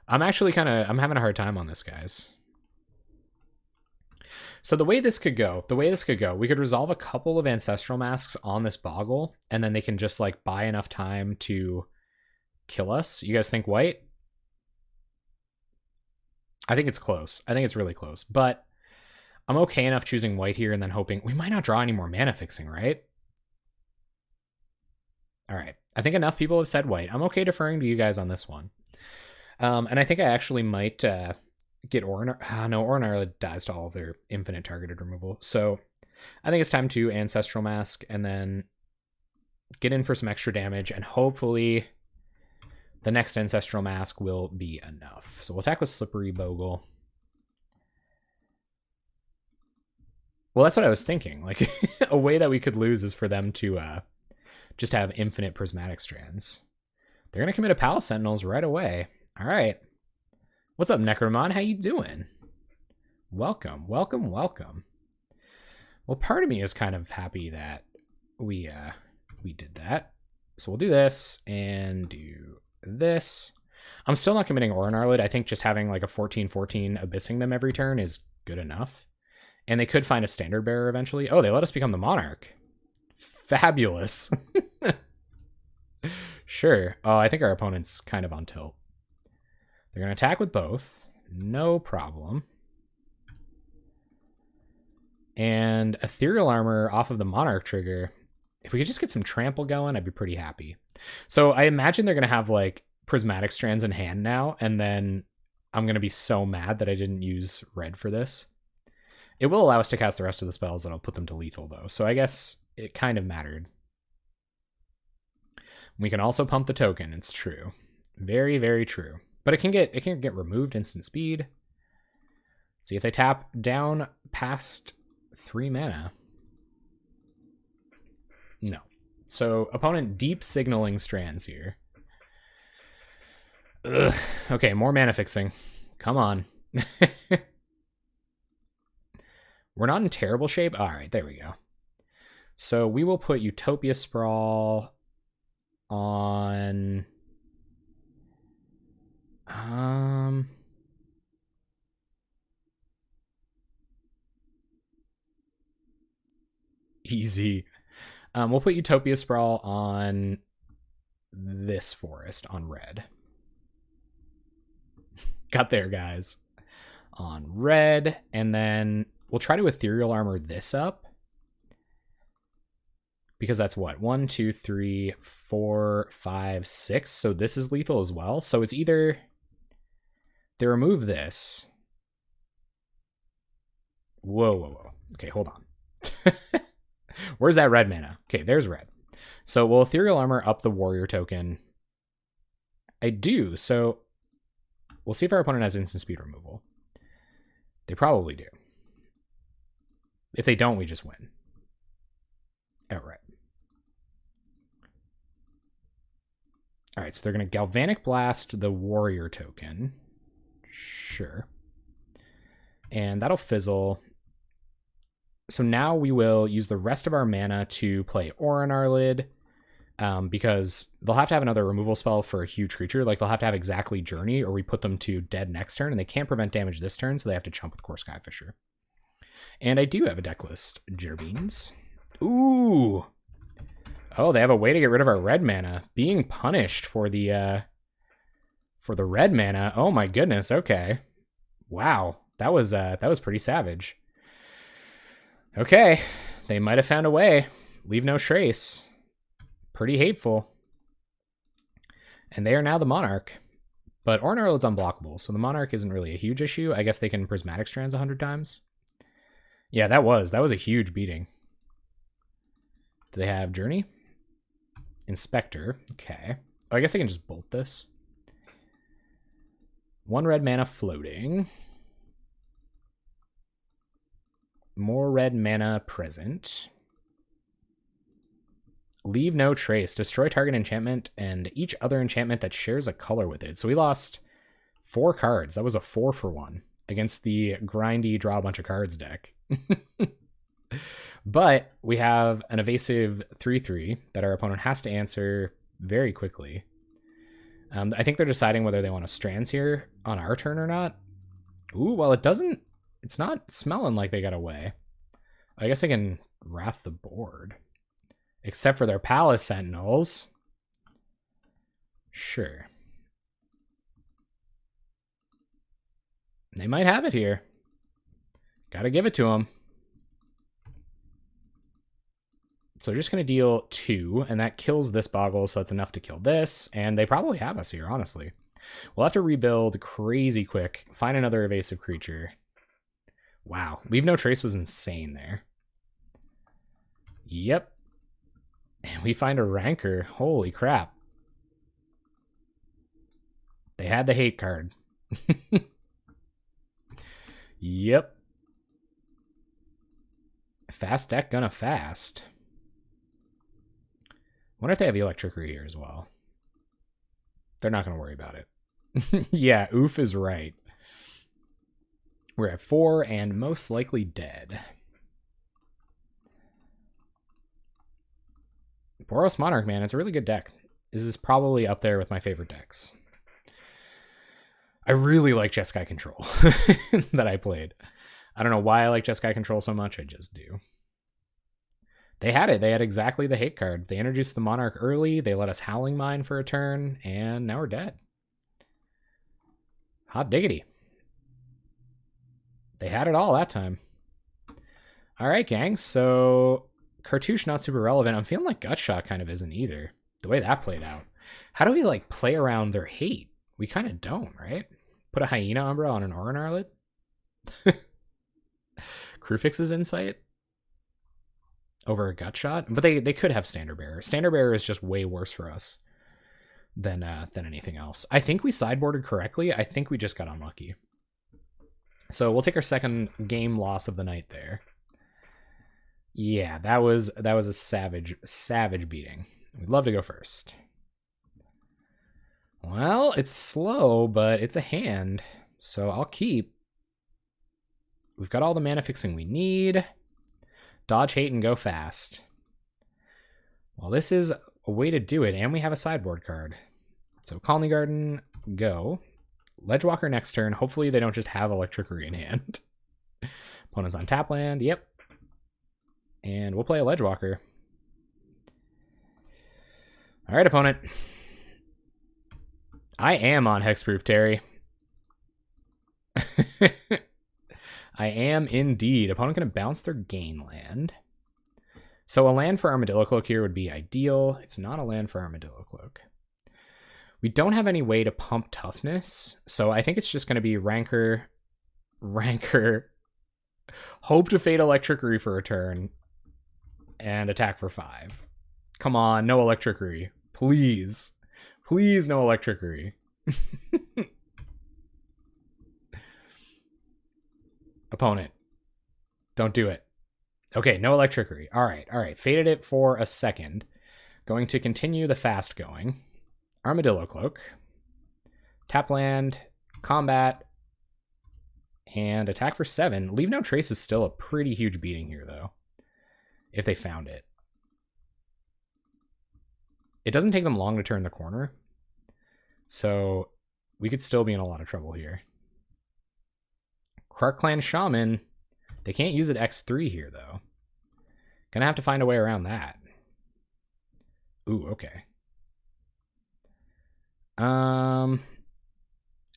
A: I'm actually I'm having a hard time on this, guys. So the way this could go, we could resolve a couple of Ancestral Masks on this Boggle, and then they can just like buy enough time to kill us. You guys think white? I think it's close. I think it's really close, but I'm okay enough choosing white here and then hoping we might not draw any more mana fixing, right? All right. I think enough people have said white. I'm okay deferring to you guys on this one. And I think I actually might get Orin. No, Orin Arlid dies to all of their infinite targeted removal. So I think it's time to Ancestral Mask and then get in for some extra damage, and hopefully the next Ancestral Mask will be enough. So we'll attack with Slippery Bogle. Well, that's what I was thinking. Like, a way that we could lose is for them to just have infinite Prismatic Strands. They're going to commit a Palace Sentinels right away. All right. What's up, Necromon? How you doing? Welcome, welcome, welcome. Well, part of me is kind of happy that we did that. So we'll do this and do this. I'm still not committing Orin Arlid. I think just having like a 14/14 abyssing them every turn is good enough. And they could find a Standard Bearer eventually. Oh, they let us become the Monarch. Fabulous. Sure. Oh, I think our opponent's kind of on tilt. They're going to attack with both. No problem. And Ethereal Armor off of the Monarch trigger. If we could just get some trample going, I'd be pretty happy. So I imagine they're going to have like Prismatic Strands in hand now, and then I'm going to be so mad that I didn't use red for this. It will allow us to cast the rest of the spells, and I'll put them to lethal though. So I guess it kind of mattered. We can also pump the token, it's true. Very, very true. But it can get removed instant speed. See if they tap down past 3 mana. No. So opponent deep signaling strands here. Ugh. Okay, more mana fixing. Come on. We're not in terrible shape. All right, there we go. So we will put Utopia Sprawl on... Easy. We'll put Utopia Sprawl on this forest on red. Got there, guys. On red, and then we'll try to Ethereal Armor this up. Because that's what? 1, 2, 3, 4, 5, 6. So this is lethal as well. So it's either they remove this. Whoa, whoa, whoa. Okay, hold on. Where's that red mana? Okay, there's red. So we'll Ethereal Armor up the warrior token. I do, so we'll see if our opponent has instant speed removal. They probably do. If they don't, we just win. Outright. Alright, so they're going to Galvanic Blast the warrior token. Sure. And that'll fizzle. So now we will use the rest of our mana to play Aura on our lid, because they'll have to have another removal spell for a huge creature. Like, they'll have to have exactly Journey, or we put them to dead next turn, and they can't prevent damage this turn, so they have to chump with Core Skyfisher. And I do have a deck list. Jerbeans. Ooh! Oh, they have a way to get rid of our red mana. Being punished for the red mana. Oh my goodness, okay. Wow. That was pretty savage. Okay, they might have found a way. Leave no trace. Pretty hateful. And they are now the Monarch. But Ornarlid's unblockable, so the Monarch isn't really a huge issue. I guess they can Prismatic Strands 100 times. Yeah, that was a huge beating. Do they have Journey? Inspector. Okay. Oh, I guess I can just bolt this. 1 red mana floating. More red mana present. Leave no trace. Destroy target enchantment and each other enchantment that shares a color with it. So we lost 4 cards. That was a 4-for-1 against the grindy draw a bunch of cards deck. But we have an evasive 3/3 that our opponent has to answer very quickly. I think they're deciding whether they want to Strands here on our turn or not. Ooh, well, it's not smelling like they got away. I guess I can Wrath the board. Except for their Palace Sentinels. Sure. They might have it here. Gotta give it to them. So they're just going to deal 2, and that kills this Boggle, so that's enough to kill this. And they probably have us here, honestly. We'll have to rebuild crazy quick. Find another evasive creature. Wow. Leave no trace was insane there. Yep. And we find a Rancor. Holy crap. They had the hate card. Yep. Fast deck gonna fast. Wonder if they have Electricity here as well. They're not gonna worry about it. Yeah, oof is right. We're at 4 and most likely dead. Boros Monarch, man, it's a really good deck. This is probably up there with my favorite decks. I really like Jeskai Control that I played. I don't know why I like Jeskai Control so much, I just do. They had it. They had exactly the hate card. They introduced the Monarch early, they let us Howling Mine for a turn, and now we're dead. Hot diggity. They had it all that time. All right, gang. So Cartouche, not super relevant. I'm feeling like Gutshot kind of isn't either. The way that played out. How do we, like, play around their hate? We kind of don't, right? Put a Hyena Umbra on an Aura Gnarlid? Crewfix's Insight? Over a Gutshot? But they could have Standard Bearer. Standard Bearer is just way worse for us than anything else. I think we sideboarded correctly. I think we just got unlucky. So we'll take our second game loss of the night there. Yeah, that was a savage beating. We'd love to go first. Well, it's slow, but it's a hand, so I'll keep. We've got all the mana fixing we need. Dodge, hate, and go fast. Well, this is a way to do it, and we have a sideboard card. So Colony Garden, go. Ledgewalker next turn. Hopefully they don't just have Electricity in hand. Opponent's on tap land. Yep. And we'll play a Ledgewalker. All right, opponent. I am on Hexproof, Terry. I am indeed. Opponent going to bounce their gain land. So a land for Armadillo Cloak here would be ideal. It's not a land for Armadillo Cloak. We don't have any way to pump toughness, so I think it's just going to be Rancor, hope to fade Electricity for a turn, and attack for 5. Come on, no Electricity. Please. Please, no Electricity. Opponent. Don't do it. Okay, no Electricity. All right. Faded it for a second. Going to continue the fast going. Armadillo Cloak. Tap land. Combat. And attack for 7. Leave No Trace is still a pretty huge beating here, though. If they found it. It doesn't take them long to turn the corner. So we could still be in a lot of trouble here. Krark Clan Shaman. They can't use it X3 here, though. Gonna have to find a way around that. Ooh, okay.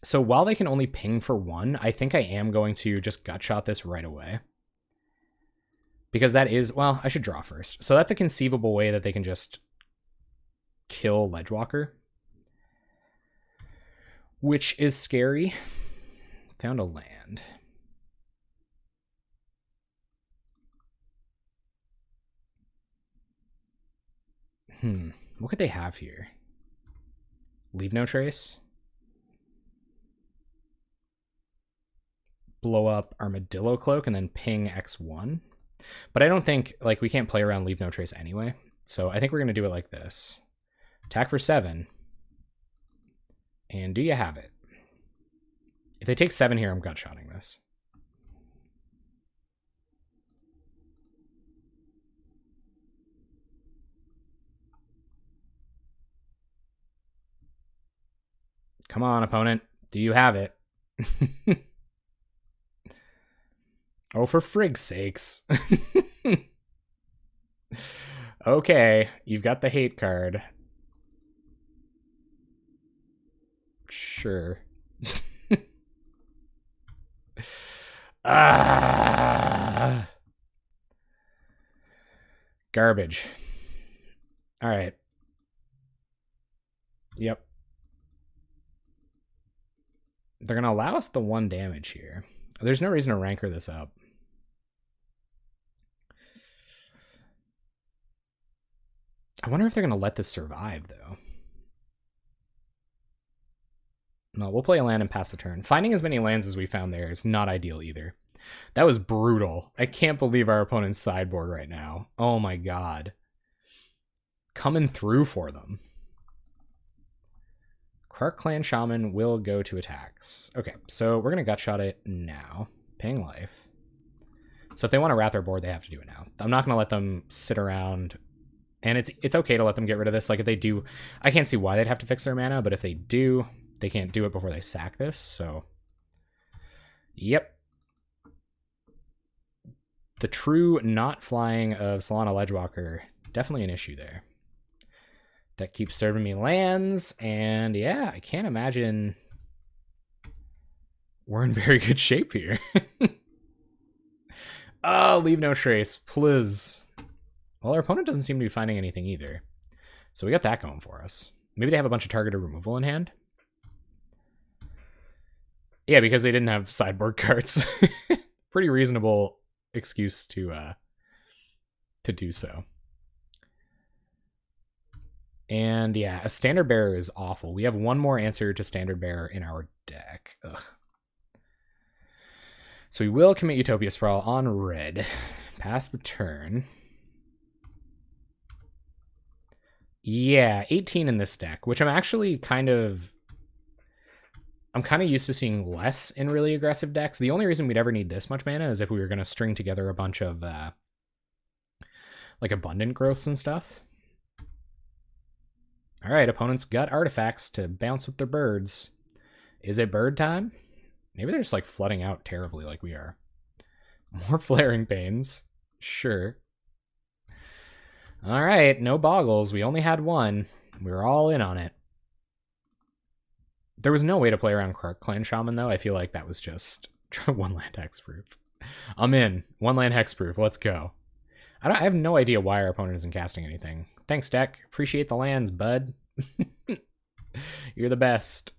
A: So while they can only ping for 1, I think I am going to just Gutshot this right away. Because that is, well, I should draw first. So that's a conceivable way that they can just kill Ledgewalker. Which is scary. Found a land. What could they have here? Leave No Trace. Blow up Armadillo Cloak and then ping X1. But I don't think, like, we can't play around Leave No Trace anyway. So I think we're going to do it like this. Attack for 7. And do you have it? If they take 7 here, I'm Gutshotting this. Come on, opponent. Do you have it? Oh, for frig's sakes. Okay, you've got the hate card. Sure. Garbage. All right. Yep. They're going to allow us the 1 damage here. There's no reason to Rancor this up. I wonder if they're going to let this survive, though. No, we'll play a land and pass the turn. Finding as many lands as we found there is not ideal either. That was brutal. I can't believe our opponent's sideboard right now. Oh my god. Coming through for them. Krark Clan Shaman will go to attacks. Okay, so we're going to Gutshot it now. Ping life. So if they want to wrath our board, they have to do it now. I'm not going to let them sit around. And it's okay to let them get rid of this. Like, if they do, I can't see why they'd have to fix their mana, but if they do, they can't do it before they sack this, so. Yep. The true not flying of Solana Ledgewalker, definitely an issue there. Deck keeps serving me lands, and yeah, I can't imagine We're in very good shape here. Oh, leave no trace, please. Well, our opponent doesn't seem to be finding anything either. So we got that going for us. Maybe they have a bunch of targeted removal in hand. Yeah, because they didn't have sideboard cards. Pretty reasonable excuse to do so. And yeah, a standard bearer is awful. We have one more answer to standard bearer in our deck. Ugh. So we will commit Utopia Sprawl on red. Pass the turn. Yeah, 18 in this deck, which I'm actually kind of used to seeing less in really aggressive decks. The only reason we'd ever need this much mana is if we were going to string together a bunch of like abundant growths and stuff. All right, opponents got artifacts to bounce with their birds. Is it bird time? Maybe they're just like flooding out terribly like we are. More Flaring Pains. Sure. All right, no Bogles. We only had one. We were all in on it. There was no way to play around Clan Shaman, though. I feel like that was just one land hexproof. I'm in. One land hexproof. Let's go. I have no idea why our opponent isn't casting anything. Thanks, deck. Appreciate the lands, bud. You're the best.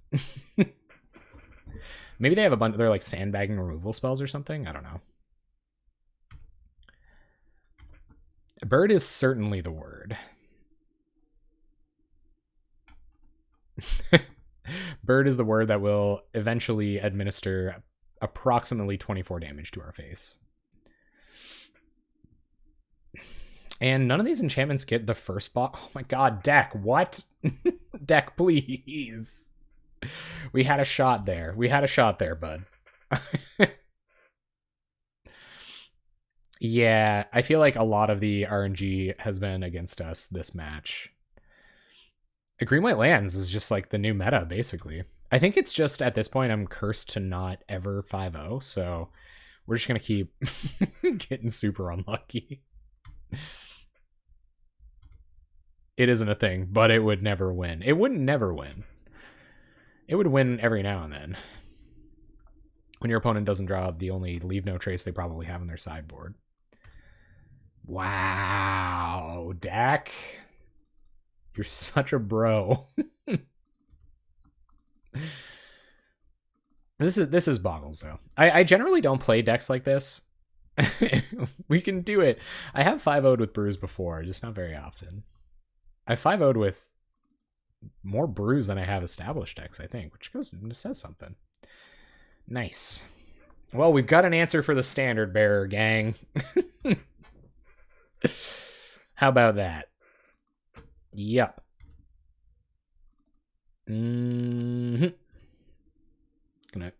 A: Maybe they have a bunch. They're like sandbagging removal spells or something. I don't know. Bird is certainly the word. Bird is the word that will eventually administer approximately 24 damage to our face. And none of these enchantments get the first spot. Oh my god, deck, what? Deck, please. We had a shot there. We had a shot there, bud. Yeah, I feel like a lot of the RNG has been against us this match. Green White Lands is just like the new meta, basically. I think it's just at this point I'm cursed to not ever 5-0, so we're just going to keep getting super unlucky. It isn't a thing, but it would never win. It wouldn't never win. It would win every now and then. When your opponent doesn't draw the only leave no trace they probably have in their sideboard. Wow, Dak. You're such a bro. This is Bogles, though. I generally don't play decks like this. We can do it. I have 5-0'd with brews before, just not very often. I 5-0'd with more brews than I have established decks, I think, which says something. Nice. Well, we've got an answer for the standard bearer, gang. How about that? Yup. Gonna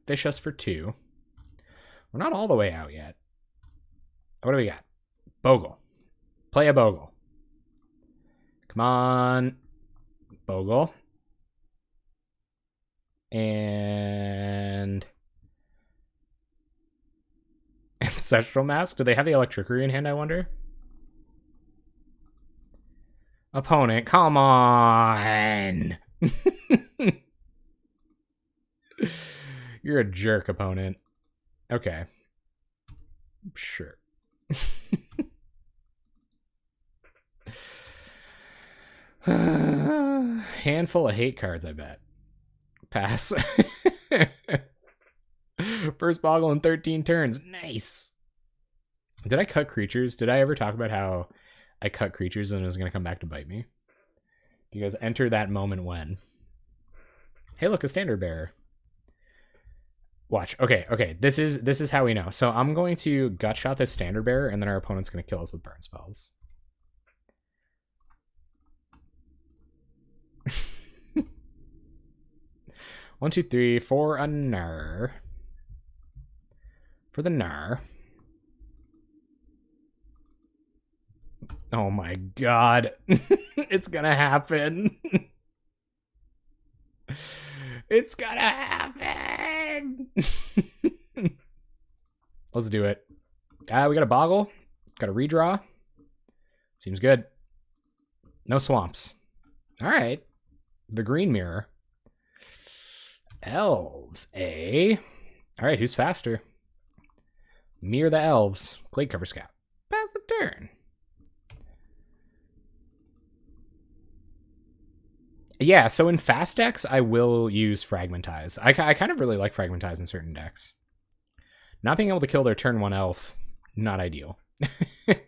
A: fish us for 2. We're not all the way out yet. What do we got? Bogle. Play a Bogle. Come on. Bogle. And Ancestral Mask. Do they have the Electricity in hand, I wonder? Opponent, come on. You're a jerk, opponent. Okay. Sure. Handful of hate cards, I bet. Pass. First Boggle in 13 turns. Nice. Did I cut creatures? Did I ever talk about how I cut creatures and it was going to come back to bite me? You guys enter that moment when. Hey, look, a standard bearer. Watch. Okay. This is how we know. So I'm going to gut shot this standard bearer, and then our opponent's going to kill us with burn spells. 1, 2, 3 for a Gnar. For the Gnar. Oh my god. It's gonna happen. It's gonna happen. Let's do it. We got a Boggle. Got a redraw. Seems good. No swamps. Alright. The green mirror. Elves, eh? All right, who's faster? Me or the elves? Glade Cover Scout. Pass the turn. Yeah, so in fast decks, I will use Fragmentize. I kind of really like Fragmentize in certain decks. Not being able to kill their turn 1 elf, not ideal. Let's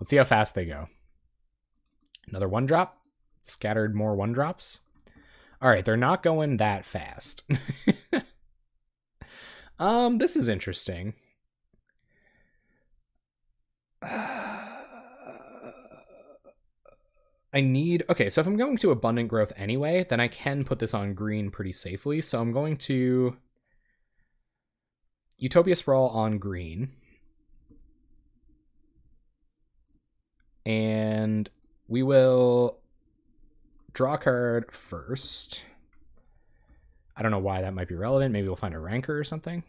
A: see how fast they go. Another 1-drop. Scattered more 1-drops. All right, they're not going that fast. This is interesting. Okay, so if I'm going to Abundant Growth anyway, then I can put this on green pretty safely. So I'm going to Utopia Sprawl on green. And we will draw a card first. I don't know why that might be relevant. Maybe we'll find a Rancor or something.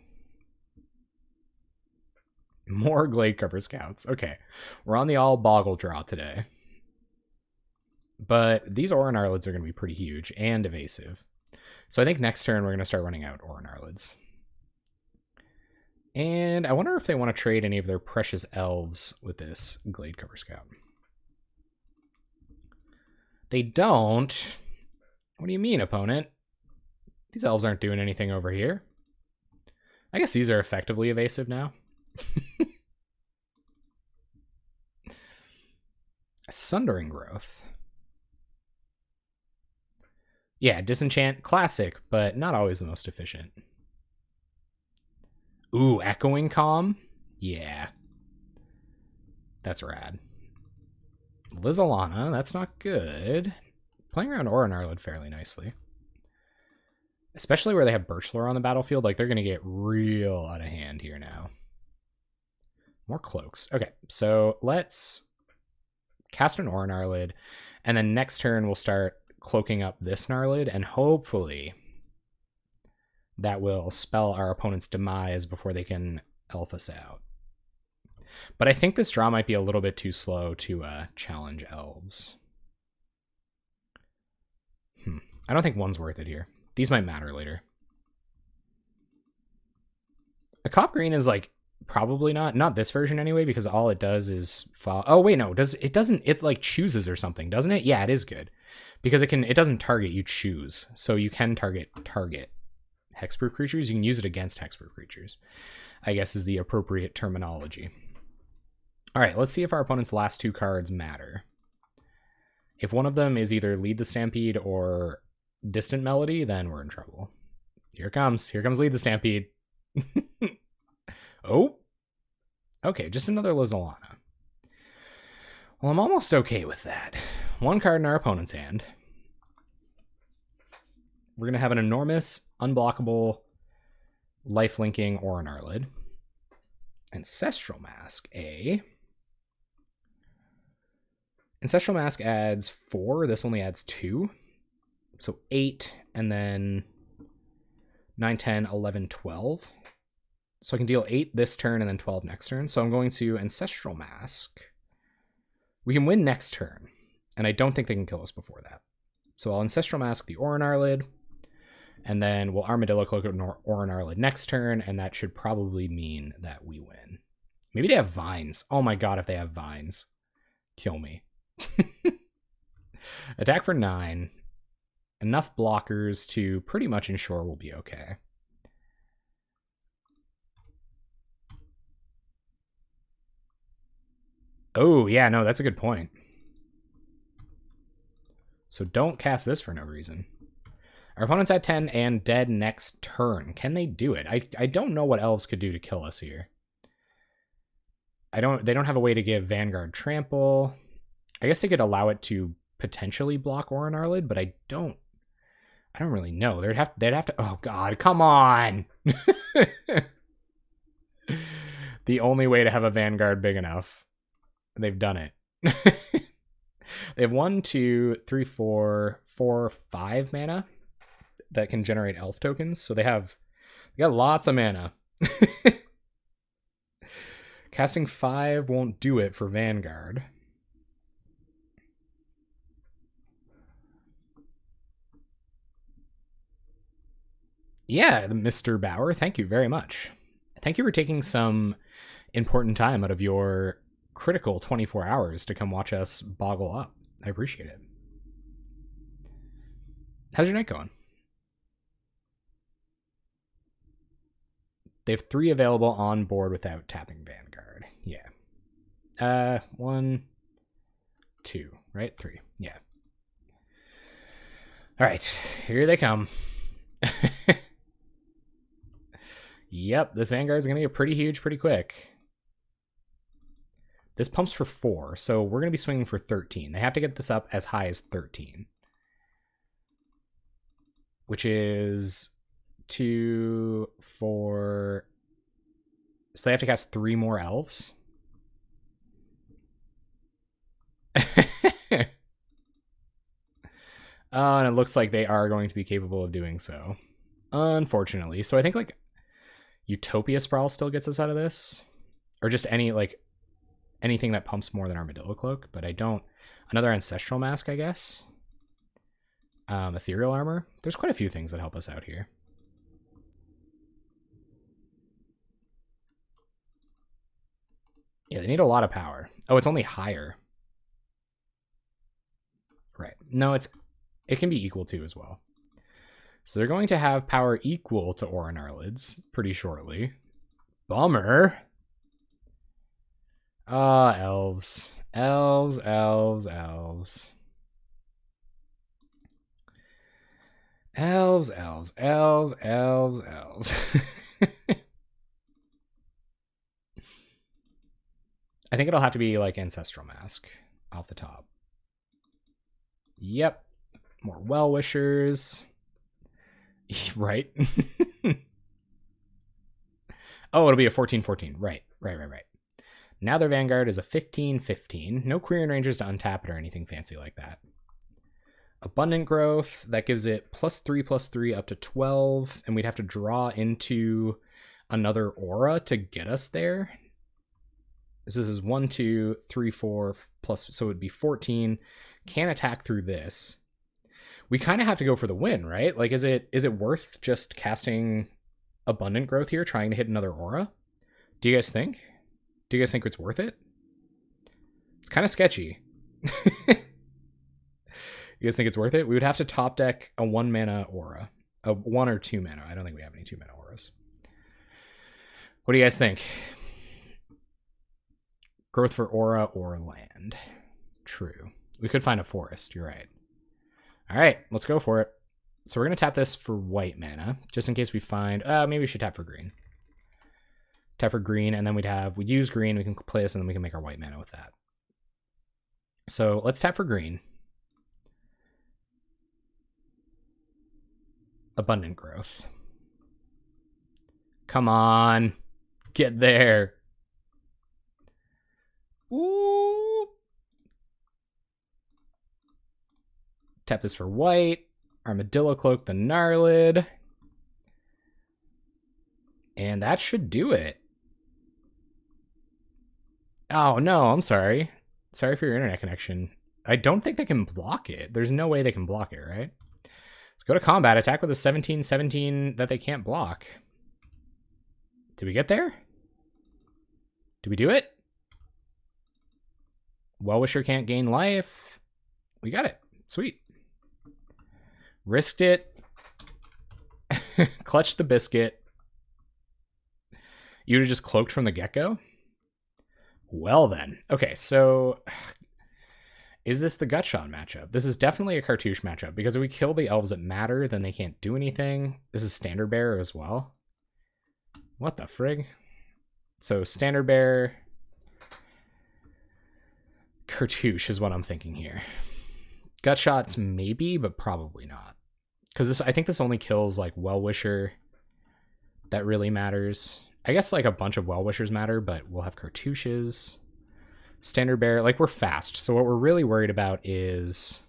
A: More Glade Cover Scouts. Okay, we're on the all Boggle draw today. But these Oran Arlids are going to be pretty huge and evasive. So I think next turn we're going to start running out Oran Arlids. And I wonder if they want to trade any of their precious elves with this Glade Cover Scout. They don't. What do you mean, opponent? These elves aren't doing anything over here. I guess these are effectively evasive now. Sundering Growth. Yeah, Disenchant, classic, but not always the most efficient. Ooh, Echoing Calm? Yeah. That's rad. Lizalana, that's not good. Playing around Oran Arlid fairly nicely. Especially where they have Birchlore on the battlefield, like they're going to get real out of hand here now. More cloaks. Okay, so let's cast an Oran Arlid, and then next turn we'll start cloaking up this Gnarlid, and hopefully that will spell our opponent's demise before they can elf us out. But I think this draw might be a little bit too slow to challenge elves. I don't think one's worth it here. These might matter later. A Cop Green is like probably not this version anyway, because all it does is follow. Oh wait, no, it doesn't. It like chooses or something, doesn't it? Yeah, it is good because it doesn't target. You choose, so you can target hexproof creatures. You can use it against hexproof creatures, I guess is the appropriate terminology. All right, let's see if our opponent's last 2 cards matter. If one of them is either Lead the Stampede or Distant Melody, then we're in trouble. Here comes Lead the Stampede. Oh, okay, just another Lizalana. Well, I'm almost okay with that. 1 card in our opponent's hand. We're going to have an enormous, unblockable, life-linking Oran Arlid. Ancestral Mask, Ancestral Mask adds 4. This only adds 2. So 8, and then 9, 10, 11, 12. So I can deal 8 this turn and then 12 next turn. So I'm going to Ancestral Mask. We can win next turn, and I don't think they can kill us before that. So I'll Ancestral Mask the Oran Arlid, and then we'll Armadillo Cloak an Oran Arlid next turn, and that should probably mean that we win. Maybe they have Vines. Oh my god, if they have Vines. Kill me. Attack for 9. Enough blockers to pretty much ensure we'll be okay. Oh, yeah, no, that's a good point. So don't cast this for no reason. Our opponent's at 10 and dead next turn. Can they do it? I don't know what elves could do to kill us here. They don't have a way to give Vanguard trample. I guess they could allow it to potentially block Oran Arlid, but I don't really know. They'd have to. Oh god, come on! The only way to have a Vanguard big enough. They've done it. They have 1, 2, 3, 4, 5 mana that can generate elf tokens. So they got lots of mana. Casting 5 won't do it for Vanguard. Yeah, Mr. Bauer, thank you very much. Thank you for taking some important time out of your critical 24 hours to come watch us boggle up. I appreciate it. How's your night going? They have 3 available on board without tapping Vanguard. Yeah. 1, 2, right? 3. Yeah. All right, here they come. Yep, this Vanguard is going to get pretty huge pretty quick. This pumps for 4, so we're going to be swinging for 13. They have to get this up as high as 13. Which is 2, 4... So they have to cast 3 more elves? And it looks like they are going to be capable of doing so. Unfortunately. So I think, like, Utopia Sprawl still gets us out of this. Or just any, like, anything that pumps more than Armadillo Cloak. But I don't... Another Ancestral Mask, I guess. Ethereal Armor. There's quite a few things that help us out here. Yeah, they need a lot of power. Oh, it's only higher. Right. No, it can be equal to as well. So they're going to have power equal to Aura Gnarlids pretty shortly. Bummer. Elves. Elves, elves, elves. Elves, elves, elves, elves, elves. I think it'll have to be like Ancestral Mask off the top. Yep. More Well-Wishers. Right? Oh, it'll be a 14-14. Right. Now their Vanguard is a 15-15. No Quirion Rangers to untap it or anything fancy like that. Abundant Growth, that gives it +3/+3 up to 12, and we'd have to draw into another aura to get us there. This is 1, 2, 3, 4 plus, so it would be 14. Can't attack through this. We kind of have to go for the win, right? Like, is it worth just casting Abundant Growth here, trying to hit another aura? Do you guys think? Do you guys think it's worth it? It's kind of sketchy. You guys think it's worth it? We would have to top deck a 1 mana aura. A 1 or 2 mana. I don't think we have any 2 mana auras. What do you guys think? Growth for aura or land. True. We could find a forest. You're right. All right, let's go for it. So we're going to tap this for white mana, just in case we find... maybe we should tap for green. Tap for green, and then we'd use green, we can play this, and then we can make our white mana with that. So let's tap for green. Abundant Growth. Come on. Get there. Ooh. Tap this for white. Armadillo Cloak the Gnarlid. And that should do it. Oh, no, I'm sorry. Sorry for your internet connection. I don't think they can block it. There's no way they can block it, right? Let's go to combat. Attack with a 17-17 that they can't block. Did we get there? Did we do it? Well-Wisher can't gain life. We got it. Sweet. Risked it. Clutched the biscuit. You would have just cloaked from the get-go? Well then. Okay, so... Is this the Gutshot matchup? This is definitely a Cartouche matchup, because if we kill the elves that matter, then they can't do anything. This is Standard Bearer as well. What the frig? So Standard Bearer... Cartouche is what I'm thinking here. Gutshots maybe, but probably not. Because I think this only kills like Well-Wisher. That really matters. I guess like a bunch of Well-Wishers matter, but we'll have Cartouches. Standard Bearer, like we're fast. So what we're really worried about is...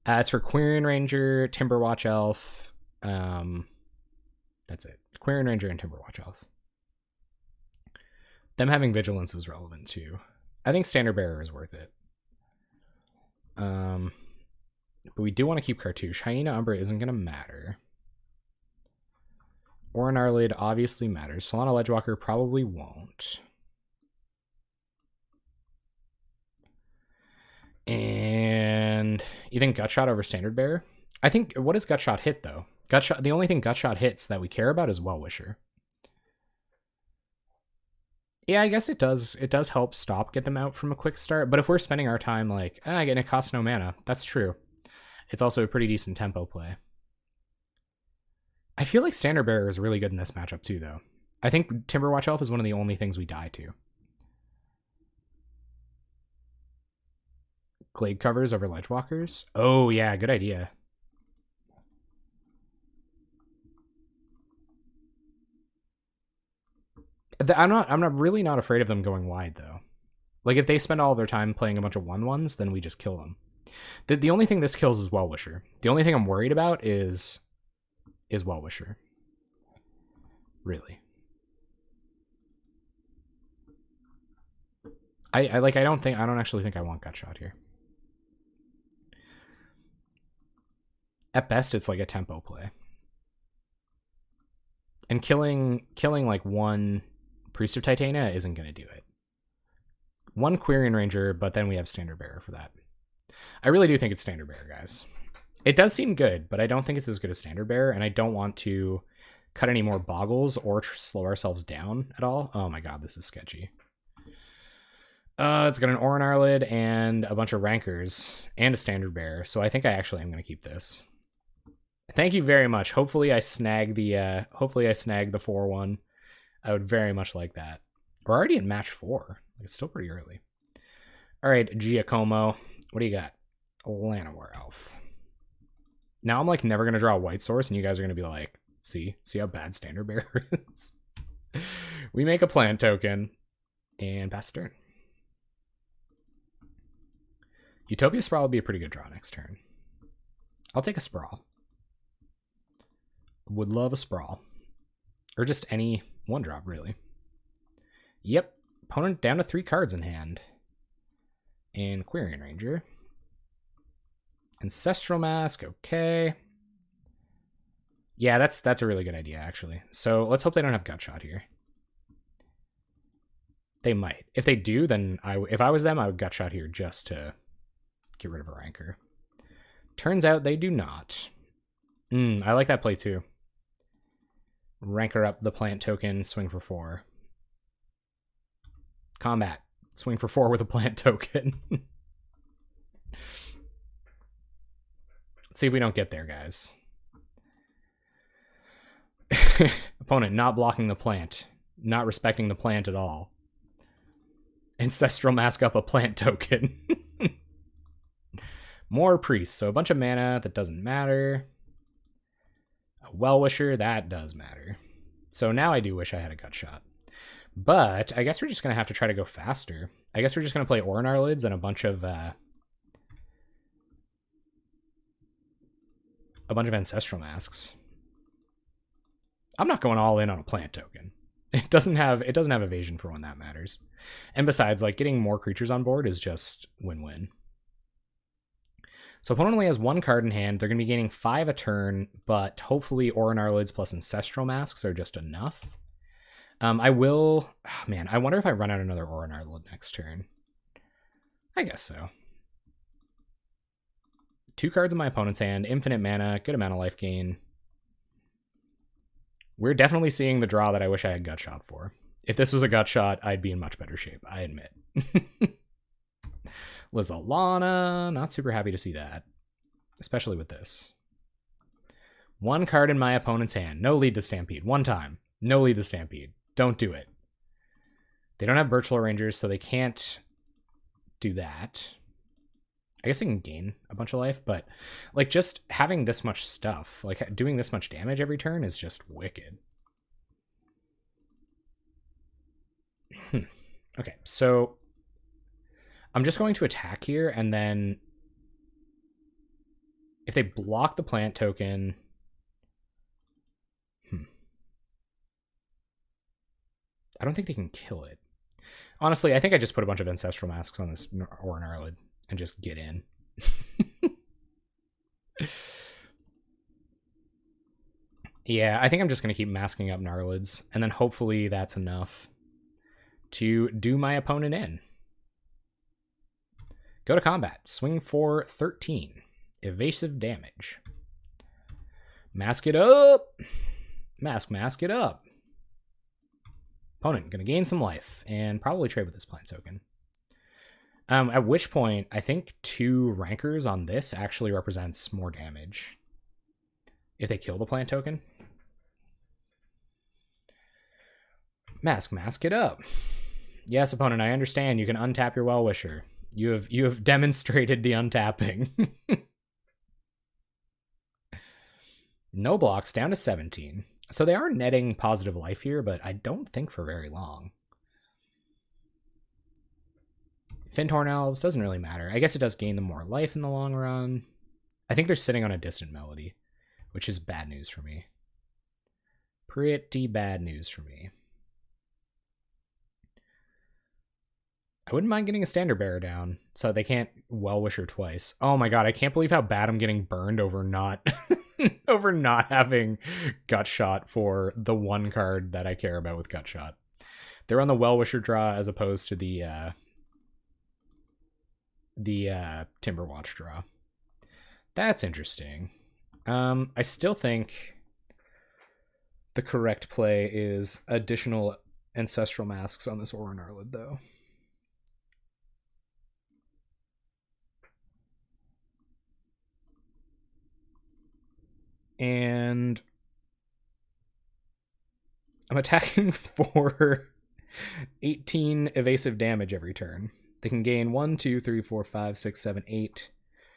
A: it's for Quirion Ranger, Timberwatch Elf. That's it. Quirion Ranger and Timberwatch Elf. Them having Vigilance is relevant too. I think Standard Bearer is worth it. But we do want to keep Cartouche. Hyena Umbra isn't going to matter. Orinar Lid obviously matters. Solana Ledgewalker probably won't. And you think Gutshot over Standard Bearer? I think, what does Gutshot hit, though? Gutshot, the only thing Gutshot hits that we care about is Well-Wisher. Yeah, I guess it does. It does help get them out from a quick start. But if we're spending our time like, again, it costs no mana. That's true. It's also a pretty decent tempo play. I feel like Standard Bearer is really good in this matchup too, though. I think Timberwatch Elf is one of the only things we die to. Glade covers over Ledgewalkers. Oh yeah, good idea. I'm really not afraid of them going wide though. Like if they spend all their time playing a bunch of 1/1s, then we just kill them. The only thing this kills is Well-Wisher. The only thing I'm worried about is Well-Wisher. Really. I don't actually think I want Gutshot here. At best, it's like a tempo play. And killing like one Priest of Titania isn't going to do it. One Quirion Ranger, but then we have Standard Bearer for that. I really do think it's Standard Bearer, guys. It does seem good, but I don't think it's as good as Standard Bearer, and I don't want to cut any more Bogles or slow ourselves down at all. Oh my god, this is sketchy. It's got an Orinar Lid and a bunch of Rankers and a Standard Bearer, so I think I actually am going to keep this. Thank you very much. Hopefully I snag the 4-1. I would very much like that. We're already in match 4. It's still pretty early. All right, Giacomo. What do you got? Llanowar Elf. Now I'm like never going to draw a white source, and you guys are going to be like, see how bad Standard Bearer is? We make a plant token and pass turn. Utopia Sprawl would be a pretty good draw next turn. I'll take a Sprawl. Would love a Sprawl. Or just any 1-drop, really. Yep. Opponent down to 3 cards in hand. And Quirion Ranger. Ancestral Mask, okay. Yeah, that's a really good idea, actually. So let's hope they don't have Gutshot here. They might. If they do, then if I was them, I would Gutshot here just to get rid of a Ranker. Turns out they do not. I like that play too. Ranker up the plant token, swing for 4. Combat. Swing for 4 with a plant token. Let's see if we don't get there, guys. Opponent not blocking the plant. Not respecting the plant at all. Ancestral Mask up a plant token. More priests, so a bunch of mana that doesn't matter. A Well-Wisher, that does matter. So now I do wish I had a Gutshot. But I guess we're just going to have to try to go faster. I guess we're just going to play Orinar Lids and a bunch of Ancestral Masks. I'm not going all in on a plant token. It doesn't have evasion for when that matters. And besides, like, getting more creatures on board is just win-win. So opponent only has 1 card in hand. They're going to be gaining 5 a turn, but hopefully Orinar Lids plus Ancestral Masks are just enough. I will... Oh, man, I wonder if I run out another Orinar Lid next turn. I guess so. 2 cards in my opponent's hand, infinite mana, good amount of life gain. We're definitely seeing the draw that I wish I had Gutshot for. If this was a Gutshot, I'd be in much better shape, I admit. Lizalana, not super happy to see that. Especially with this. 1 card in my opponent's hand. No lead to Stampede. 1 time. No lead to Stampede. Don't do it. They don't have Birchwell Rangers, so they can't do that. I guess they can gain a bunch of life, but like just having this much stuff, like doing this much damage every turn is just wicked. Okay, so I'm just going to attack here, and then if they block the plant token... I don't think they can kill it. Honestly, I think I just put a bunch of Ancestral Masks on this Orinar Lid and just get in. Yeah, I think I'm just going to keep masking up Gnarlids, and then hopefully that's enough to do my opponent in. Go to combat. Swing for 13. Evasive damage. Mask it up! Mask it up. Opponent going to gain some life, and probably trade with this plant token. At which point, I think 2 rankers on this actually represents more damage. If they kill the plant token. Mask it up. Yes, opponent, I understand. You can untap your Well-Wisher. You have demonstrated the untapping. No blocks, down to 17. So they are netting positive life here, but I don't think for very long. Finthorn Elves, doesn't really matter. I guess it does gain them more life in the long run. I think they're sitting on a Distant Melody, which is bad news for me. Pretty bad news for me. I wouldn't mind getting a Standard Bearer down, so they can't Well-Wisher twice. Oh my god, I can't believe how bad I'm getting burned over not over not having Gutshot for the one card that I care about with Gutshot. They're on the Well-Wisher draw as opposed to the Timberwatch draw. That's interesting. I still think the correct play is additional Ancestral Masks on this Aura Gnarlid, though. And I'm attacking for 18 evasive damage every turn. They can gain 1, 2, 3, 4, 5, 6, 7, 8.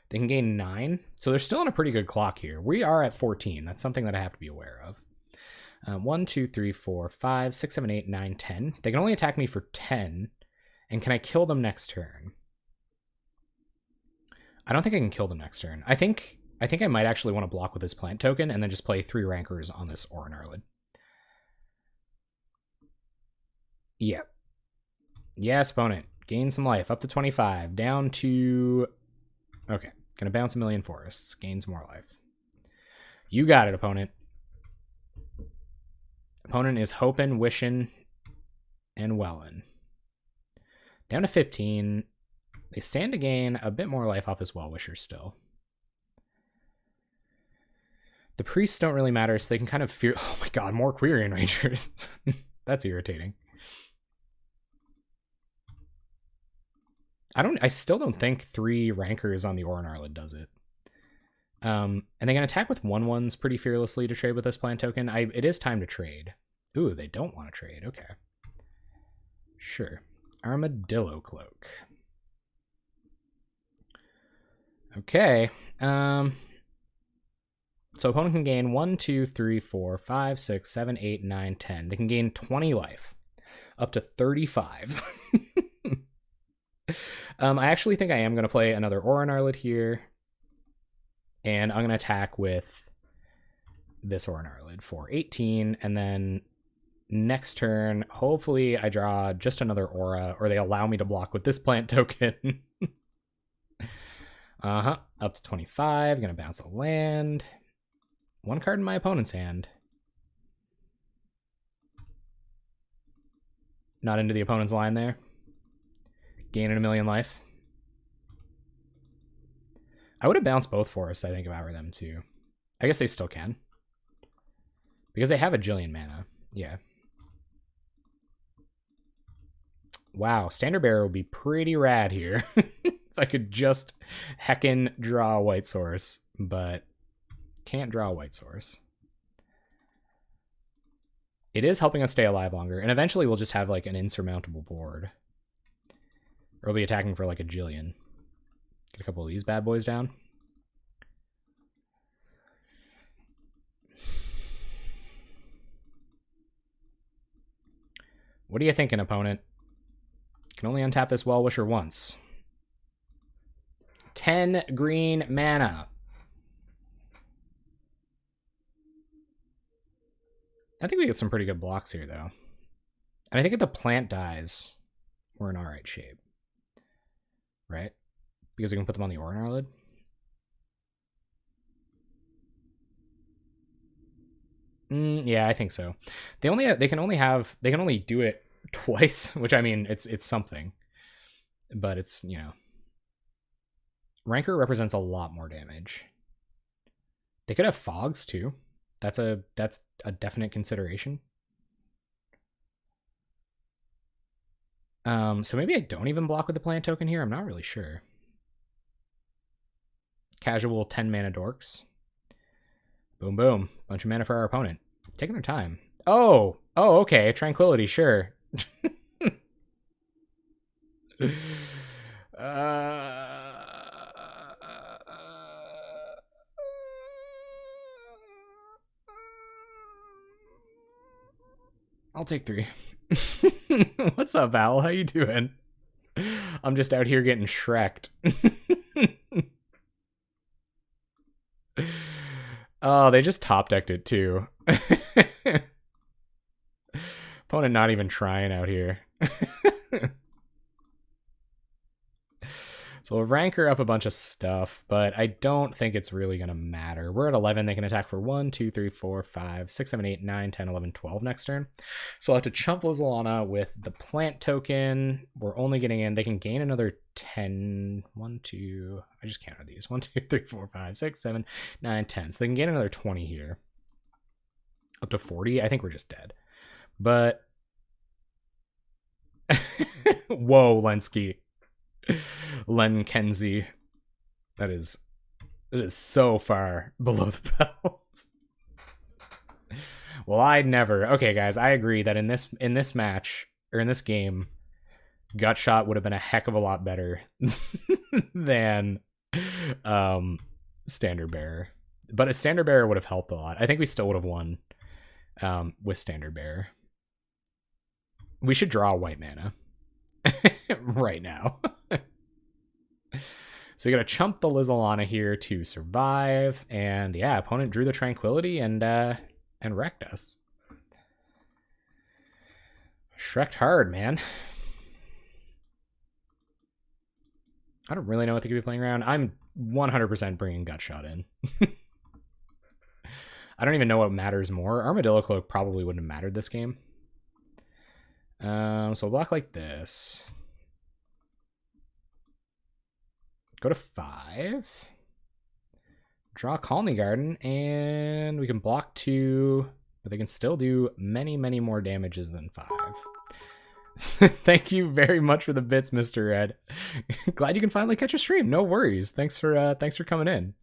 A: They can gain 9. So they're still on a pretty good clock here. We are at 14. That's something that I have to be aware of. 1, 2, 3, 4, 5, 6, 7, 8, 9, 10. They can only attack me for 10. And can I kill them next turn? I don't think I can kill them next turn. I think I might actually want to block with this plant token and then just play 3 rankers on this Aura Gnarlid. Yep. Yes, opponent. Gain some life. Up to 25. Down to... Okay. Gonna bounce a million forests. Gains more life. You got it, opponent. Opponent is hoping, wishing, and welling. Down to 15. They stand to gain a bit more life off this Well-Wisher still. The priests don't really matter, so they can kind of fear... Oh my god, more Quirion Rangers. That's irritating. I still don't think 3 rankers on the Aura Gnarlid does it. And they can attack with 1/1s pretty fearlessly to trade with this plant token. It is time to trade. Ooh, they don't want to trade. Okay. Sure. Armadillo Cloak. Okay. So opponent can gain 1, 2, 3, 4, 5, 6, 7, 8, 9, 10. They can gain 20 life. Up to 35. I actually think I am going to play another Aura Gnarlid here. And I'm going to attack with this Aura Gnarlid for 18. And then next turn, hopefully I draw just another Aura, or they allow me to block with this plant token. Up to 25. Going to bounce a land. 1 card in my opponent's hand. Not into the opponent's line there. Gaining a million life. I would have bounced both forests, I think, if I were them too. I guess they still can. Because they have a Jillion mana. Yeah. Wow, Standard Bearer would be pretty rad here. If I could just heckin' draw a white source. But can't draw a white source. It is helping us stay alive longer. And eventually we'll just have like an insurmountable board. Or we'll be attacking for like a Jillion. Get a couple of these bad boys down. What are you thinking, opponent? Can only untap this Well-Wisher once. 10 green mana. I think we get some pretty good blocks here, though. And I think if the plant dies, we're in alright shape. Right? Because we can put them on the Aura Gnarlid. Yeah, I think so. They can only do it twice, which I mean it's something. But it's, you know. Rancor represents a lot more damage. They could have fogs too. That's a definite consideration. So maybe I don't even block with the plant token here. I'm not really sure. Casual 10 mana dorks. Boom, boom. Bunch of mana for our opponent. Taking their time. Oh, okay. Tranquility, sure. I'll take 3. What's up, Al? How you doing? I'm just out here getting Shrek'd. Oh, they just top decked it too. Opponent not even trying out here. So we'll rancor up a bunch of stuff, but I don't think it's really going to matter. We're at 11. They can attack for 1, 2, 3, 4, 5, 6, 7, 8, 9, 10, 11, 12 next turn. So I'll have to chump Lizalana with the plant token. We're only getting in. They can gain another 10. 1, 2. I just counted these. 1, 2, 3, 4, 5, 6, 7, 9, 10. So they can gain another 20 here. Up to 40. I think we're just dead. But... Whoa, Lenski. Len Kenzie. That is so far below the belt. Well, I'd never. Okay, guys, I agree that in this match, or in this game, Gutshot would have been a heck of a lot better than Standard Bearer. But a Standard Bearer would have helped a lot. I think we still would have won with Standard Bearer. We should draw white mana right now. So we gotta chump the Lizalana here to survive, and yeah, opponent drew the Tranquility and wrecked us. Shrek'd hard, man. I don't really know what they could be playing around. I'm 100% bringing Gutshot in. I don't even know what matters more. Armadillo Cloak probably wouldn't have mattered this game. So we'll block like this. Go to 5. Draw Colony Garden, and we can block 2, but they can still do many, many more damages than 5. Thank you very much for the bits, Mr. Red. Glad you can finally catch a stream. No worries. Thanks for coming in.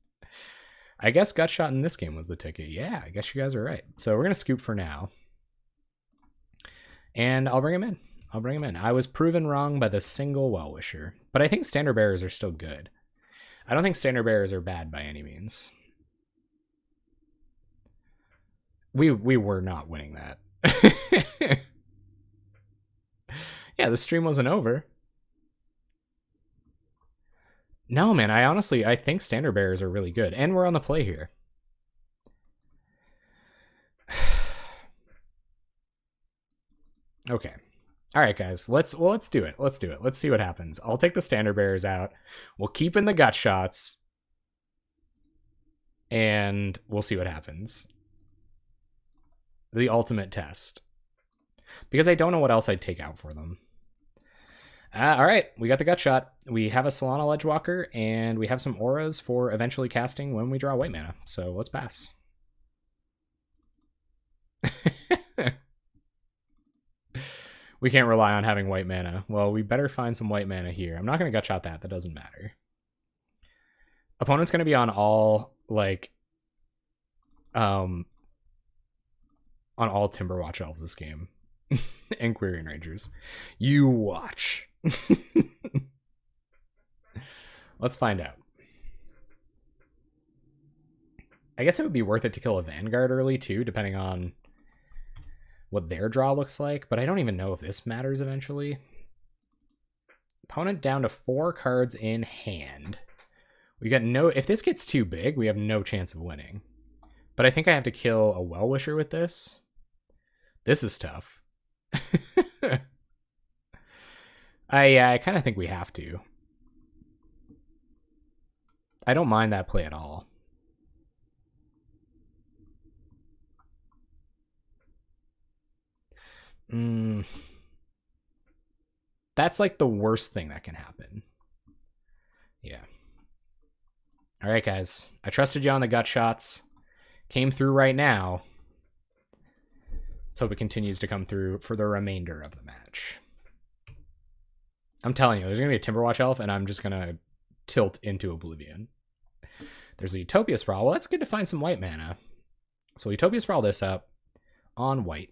A: I guess Gutshot in this game was the ticket. Yeah, I guess you guys are right. So we're gonna scoop for now, and I'll bring him in. I was proven wrong by the single Well-Wisher, but I think Standard Bearers are still good. I don't think Standard Bearers are bad by any means. We were not winning that. Yeah, the stream wasn't over. No, man, I think Standard Bearers are really good, and we're on the play here. Okay. All right, guys, let's do it. Let's do it. Let's see what happens. I'll take the Standard Bearers out. We'll keep in the Gutshots, and we'll see what happens. The ultimate test. Because I don't know what else I'd take out for them. All right, we got the Gutshot. We have a Solana Ledgewalker, and we have some auras for eventually casting when we draw white mana. So let's pass. We can't rely on having white mana. Well, we better find some white mana here. I'm not going to Gutshot that. That doesn't matter. Opponent's going to be on all, like, on all Timberwatch Elves this game. And Quirion Rangers. You watch. Let's find out. I guess it would be worth it to kill a Vanguard early, too, depending on what their draw looks like, but I don't even know if this matters eventually. Opponent down to 4 cards in hand. We got no... If this gets too big, we have no chance of winning. But I think I have to kill a Well-Wisher with this. This is tough. I kind of think we have to. I don't mind that play at all. That's like the worst thing that can happen. Yeah. All right, guys. I trusted you on the gut shots. Came through right now. Let's hope it continues to come through for the remainder of the match. I'm telling you, there's going to be a Timberwatch Elf, and I'm just going to tilt into oblivion. There's a Utopia Sprawl. Well, that's good to find some white mana. So Utopia Sprawl this up on white.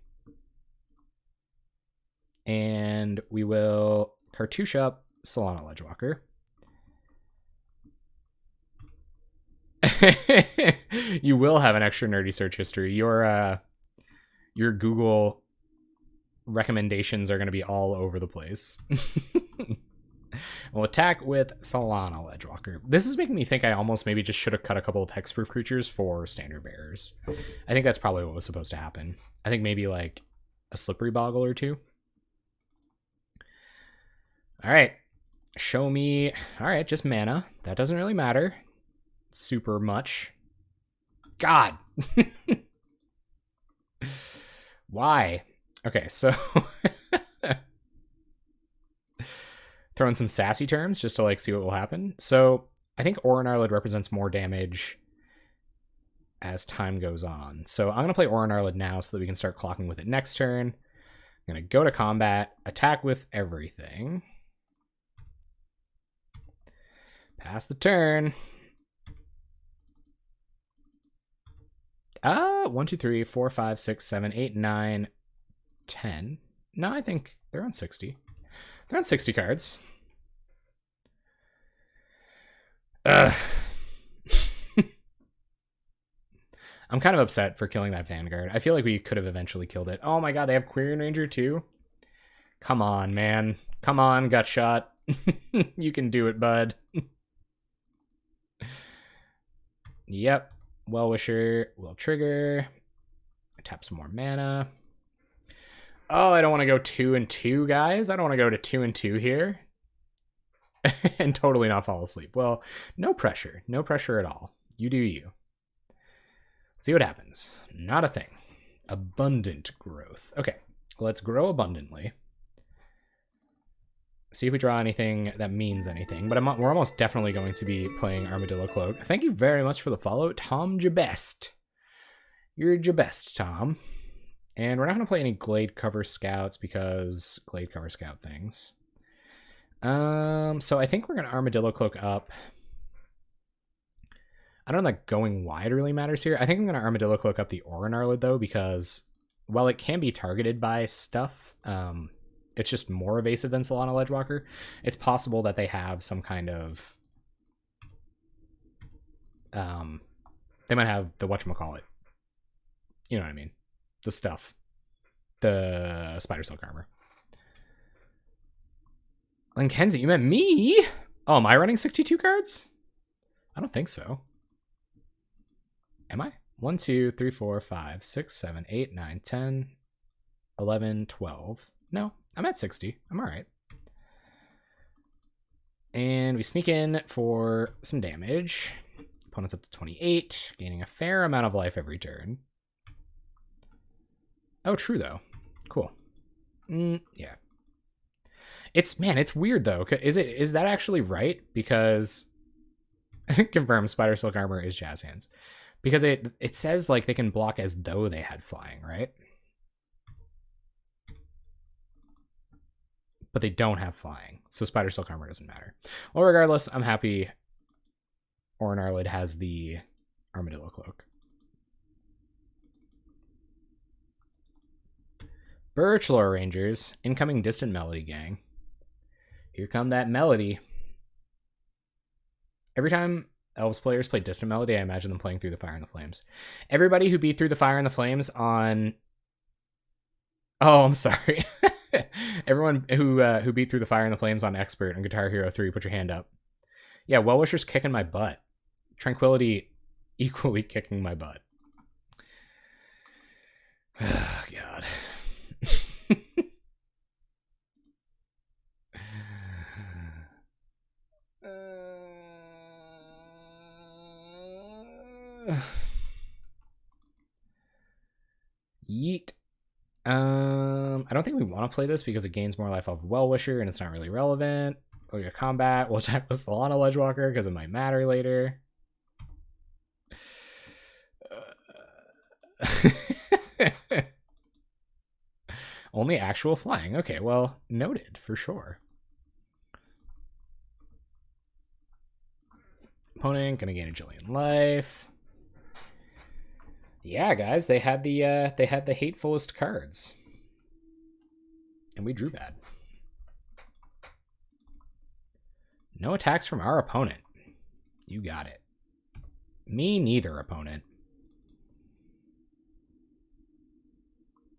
A: And we will cartouche up Solana Ledgewalker. You will have an extra nerdy search history. Your Google recommendations are going to be all over the place. We'll attack with Solana Ledgewalker. This is making me think I almost maybe just should have cut a couple of hexproof creatures for standard bearers. I think that's probably what was supposed to happen. I think maybe like a slippery boggle or two. All right. Show me. All right, just mana. That doesn't really matter super much. God. Why? Okay, so throwing some sassy terms just to like see what will happen. So I think Orin Arlid represents more damage as time goes on. So I'm going to play Orin Arlid now so that we can start clocking with it next turn. I'm going to go to combat, attack with everything. Pass the turn. 1, 2, 3, 4, 5, 6, 7, 8, 9, 10. No, I think they're on 60. They're on 60 cards. I'm kind of upset for killing that Vanguard. I feel like we could have eventually killed it. Oh my god, they have Quirion Ranger too? Come on, man. Come on, Gutshot. You can do it, bud. Yep. Well-Wisher will trigger. Tap some more mana. Oh, I don't want to go 2 and 2, guys. I don't want to go to 2 and 2 here. And totally not fall asleep. Well, no pressure. No pressure at all. You do you. Let's see what happens. Not a thing. Abundant growth. Okay, let's grow abundantly. See if we draw anything that means anything. But we're almost definitely going to be playing Armadillo Cloak. Thank you very much for the follow, Tom Jabest. You're Jabest, Tom. And we're not going to play any Glade Cover Scouts because Glade Cover Scout things. So I think we're going to Armadillo Cloak up. I don't know that going wide really matters here. I think I'm going to Armadillo Cloak up the Orin Arlid, though, because while it can be targeted by stuff, it's just more evasive than Solana Ledgewalker. It's possible that they have some kind of... they might have the whatchamacallit. You know what I mean? The stuff. The Spider Silk Armor. Linkenzie, you meant me? Oh, am I running 62 cards? I don't think so. Am I? 1, 2, 3, 4, 5, 6, 7, 8, 9, 10, 11, 12. No, I'm at 60. I'm all right. And we sneak in for some damage. Opponent's up to 28, gaining a fair amount of life every turn. Oh, true, though. Cool. Yeah. It's weird, though. Is that actually right? Because confirm Spider Silk Armor is Jazz Hands. Because it says, like, they can block as though they had flying, right? But they don't have flying, so Spider Silk Armor doesn't matter. Well, regardless, I'm happy Orin Arlid has the Armadillo Cloak. Birchlore Rangers, incoming Distant Melody gang. Here come that melody. Every time Elves players play Distant Melody, I imagine them playing Through the Fire and the Flames. Everybody who beat Through the Fire and the Flames on... Oh, I'm sorry. Everyone who beat Through the Fire and the Flames on Expert and Guitar Hero 3, put your hand up. Yeah, Well-Wisher's kicking my butt. Tranquility equally kicking my butt. Oh, God. Yeet. I don't think we want to play this because it gains more life off of Well-Wisher and it's not really relevant. We'll get combat. We'll attack with Solana Ledgewalker because it might matter later. Only actual flying. Okay, well, noted for sure. Opponent gonna gain a Jillion life. Yeah, guys, they had the hatefulest cards, and we drew bad. No attacks from our opponent. You got it. Me neither, opponent.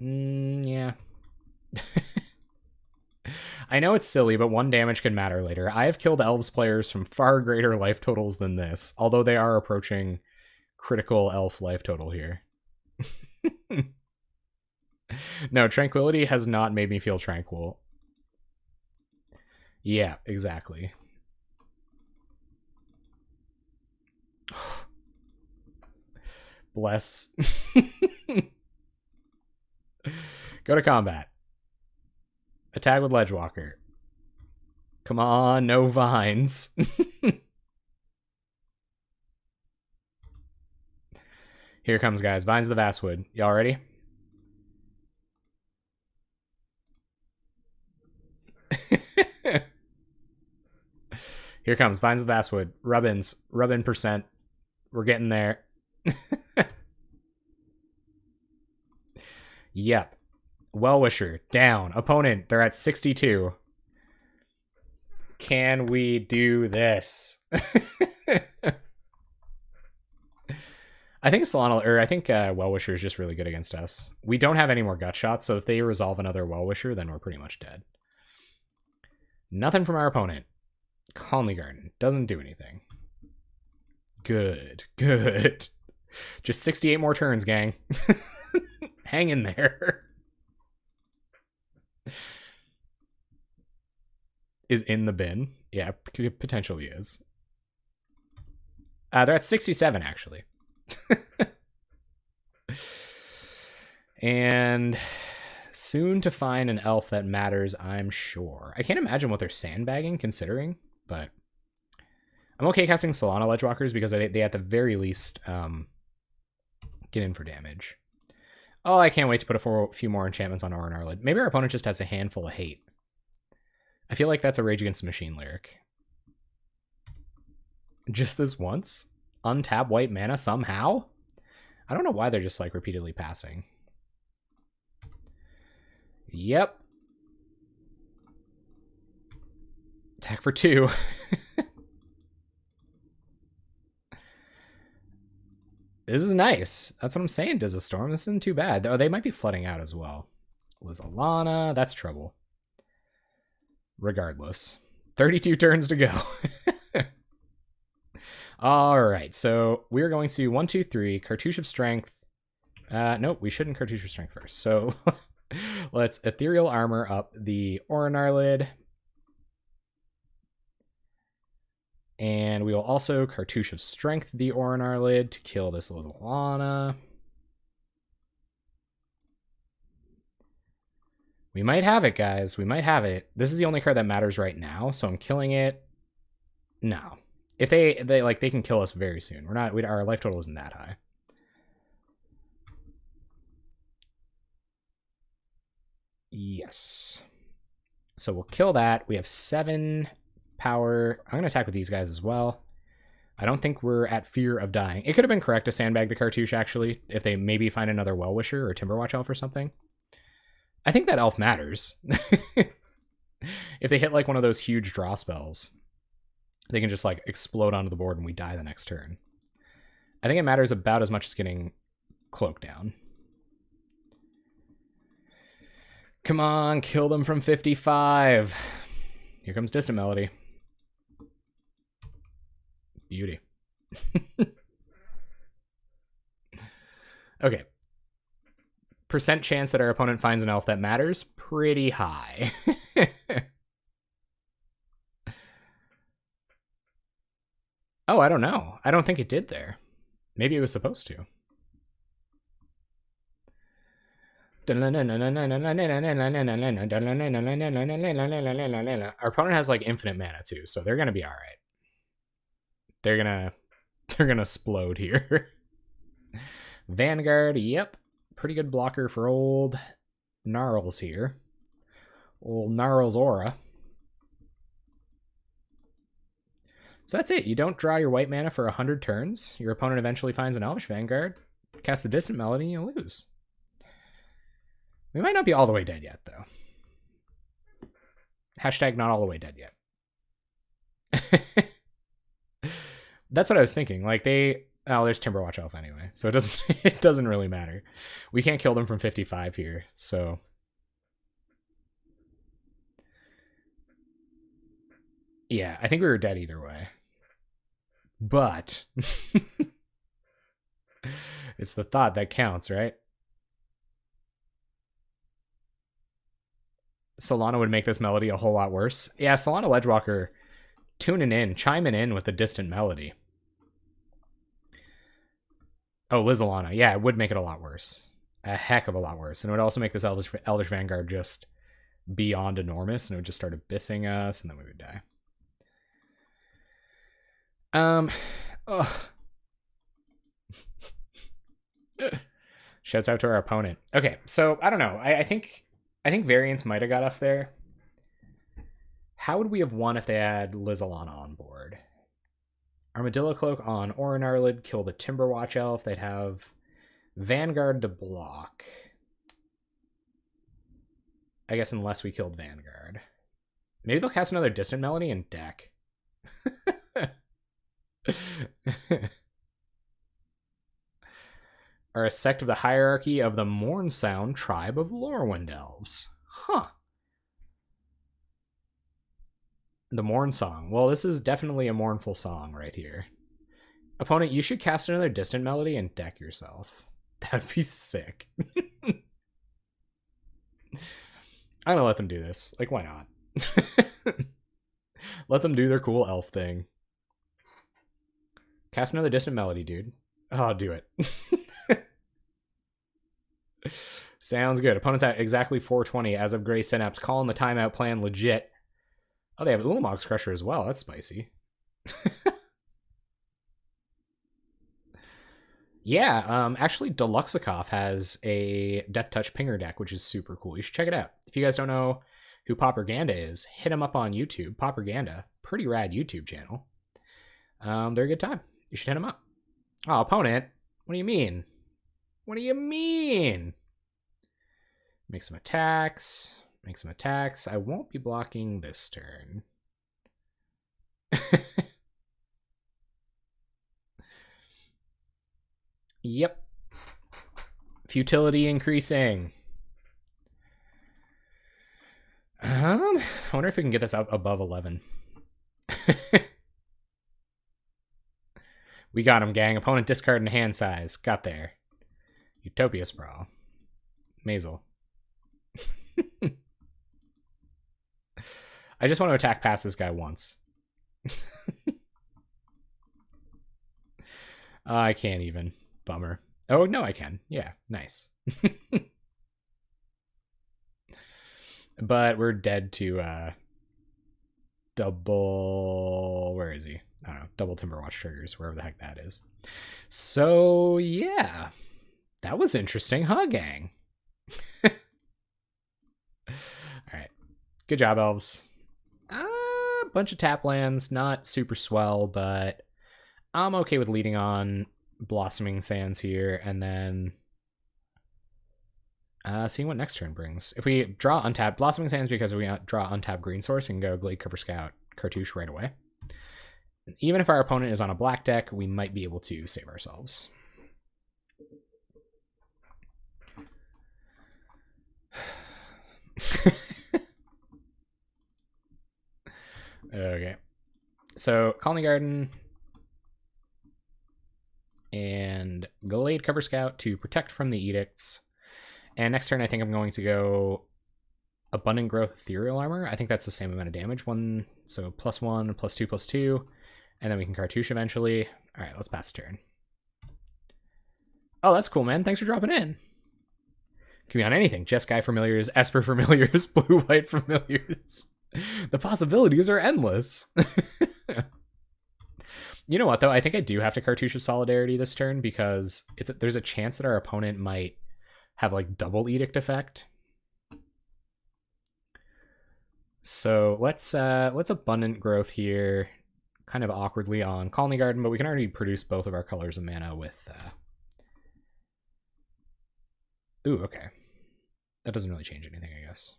A: Yeah. I know it's silly, but 1 damage can matter later. I have killed Elves players from far greater life totals than this, although they are approaching critical Elf life total here. No, Tranquility has not made me feel tranquil. Yeah, exactly. Bless. Go to combat. Attack with Ledgewalker. Come on, no vines. Here comes, guys. Vines of the Vastwood. Y'all ready? Here comes Vines of the Vastwood. Rub-ins. Rub-in %. We're getting there. Yep. Well-Wisher. Down. Opponent. They're at 62. Can we do this? I think Solana, or I think Well-Wisher is just really good against us. We don't have any more gut shots, so if they resolve another Well-Wisher, then we're pretty much dead. Nothing from our opponent. Calmly Garden. Doesn't do anything. Good. Good. Just 68 more turns, gang. Hang in there. Is in the bin. Yeah, potentially is. They're at 67, actually. And soon to find an elf that matters, I'm sure. I can't imagine what they're sandbagging, considering, but I'm okay casting Solana Ledgewalkers because they at the very least get in for damage. Oh, I can't wait to put a few more enchantments on Orin Arlid. Maybe our opponent just has a handful of hate. I feel like that's a Rage Against the Machine lyric. Just this once? Untap white mana somehow? I don't know why they're just like repeatedly passing. Yep. Attack for 2. This is nice. That's what I'm saying, Diz a Storm. This isn't too bad. Oh, they might be flooding out as well. Lizalana, that's trouble. Regardless. 32 turns to go. All right, so we're going to 1, 2, 3, Cartouche of Strength. Nope, we shouldn't Cartouche of Strength first. So let's Ethereal Armor up the Orinarlid. And we will also Cartouche of Strength the Orinarlid to kill this Lizalana. We might have it, guys. We might have it. This is the only card that matters right now, so I'm killing it. No. If they can kill us very soon. Our life total isn't that high. Yes. So we'll kill that. We have 7 power. I'm gonna attack with these guys as well. I don't think we're at fear of dying. It could have been correct to sandbag the Cartouche, actually, if they maybe find another Well-Wisher or Timberwatch Elf or something. I think that elf matters. If they hit like one of those huge draw spells, they can just like explode onto the board and we die the next turn. I think it matters about as much as getting Cloak down. Come on, kill them from 55. Here comes Distant Melody. Beauty. Okay. Percent chance that our opponent finds an elf that matters? Pretty high. Oh, I don't know. I don't think it did there. Maybe it was supposed to. opponent has like infinite mana too, so they're gonna be all right. They're gonna explode here. Vanguard, yep, pretty good blocker for old Gnarls here. Old Gnarls Aura. So that's it. You don't draw your white mana for 100 turns. Your opponent eventually finds an Elvish Vanguard. Cast a Distant Melody, you lose. We might not be all the way dead yet, though. Hashtag not all the way dead yet. That's what I was thinking. Like, there's Timberwatch Elf anyway, so it doesn't really matter. We can't kill them from 55 here, so... Yeah, I think we were dead either way. But... it's the thought that counts, right? Solana would make this melody a whole lot worse. Yeah, Solana Ledgewalker chiming in with a distant melody. Oh, Lizalana. Yeah, it would make it a lot worse. A heck of a lot worse. And it would also make this Elvish Vanguard just beyond enormous, and it would just start abyssing us, and then we would die. Shouts out to our opponent. Okay, so I don't know. I think variance might have got us there. How would we have won if they had Lizalana on board? Armadillo Cloak on Orinarlid, kill the Timberwatch Elf. They'd have Vanguard to block. I guess unless we killed Vanguard. Maybe they'll cast another Distant Melody and deck. Are a sect of the hierarchy of the Mournsound tribe of Lorwyn Elves. Huh. The Mourn Song. Well, this is definitely a mournful song right here. Opponent, you should cast another Distant Melody and deck yourself. That'd be sick. I'm gonna let them do this. Like, why not? Let them do their cool elf thing. Cast another Distant Melody, dude. Oh, do it. Sounds good. Opponent's at exactly 420 as of Gray Synapse. Calling the timeout plan legit. Oh, they have Ulamog's Crusher as well. That's spicy. Yeah, actually, Deluxekoff has a Death Touch Pinger deck, which is super cool. You should check it out. If you guys don't know who Pauperganda is, hit him up on YouTube. Pauperganda, pretty rad YouTube channel. They're a good time. You should hit him up. Oh, opponent, what do you mean? What do you mean? Make some attacks. Make some attacks. I won't be blocking this turn. Yep. Futility increasing. I wonder if we can get this up above 11. We got him, gang. Opponent discard and hand size. Got there. Utopia Sprawl. Mazel. I just want to attack past this guy once. I can't even. Bummer. Oh, no, I can. Yeah, nice. But we're dead to double... Where is he? I don't know. Double Timberwatch triggers, wherever the heck that is. So, yeah. That was interesting, huh, gang? Alright. Good job, Elves. Bunch of tap lands, not super swell, but I'm okay with leading on Blossoming Sands here, and then seeing what next turn brings. If we draw untapped Blossoming Sands because we draw untapped Green Source, we can go Glade Cover Scout Cartouche right away. Even if our opponent is on a black deck, we might be able to save ourselves. Okay. So, Colony Garden and Glade Cover Scout to protect from the edicts. And next turn, I think I'm going to go Abundant Growth Ethereal Armor. I think that's the same amount of damage. So +1, +2, +2. And then we can Cartouche eventually. All right, let's pass the turn. Oh, that's cool, man. Thanks for dropping in. Can be on anything. Jeskai familiars, Esper familiars, blue-white familiars. The possibilities are endless. You know what, though? I think I do have to Cartouche of Solidarity this turn because there's a chance that our opponent might have, like, double Edict effect. So let's Abundant Growth here, kind of awkwardly on Colony Garden, but we can already produce both of our colors of mana with... Ooh, okay. That doesn't really change anything, I guess.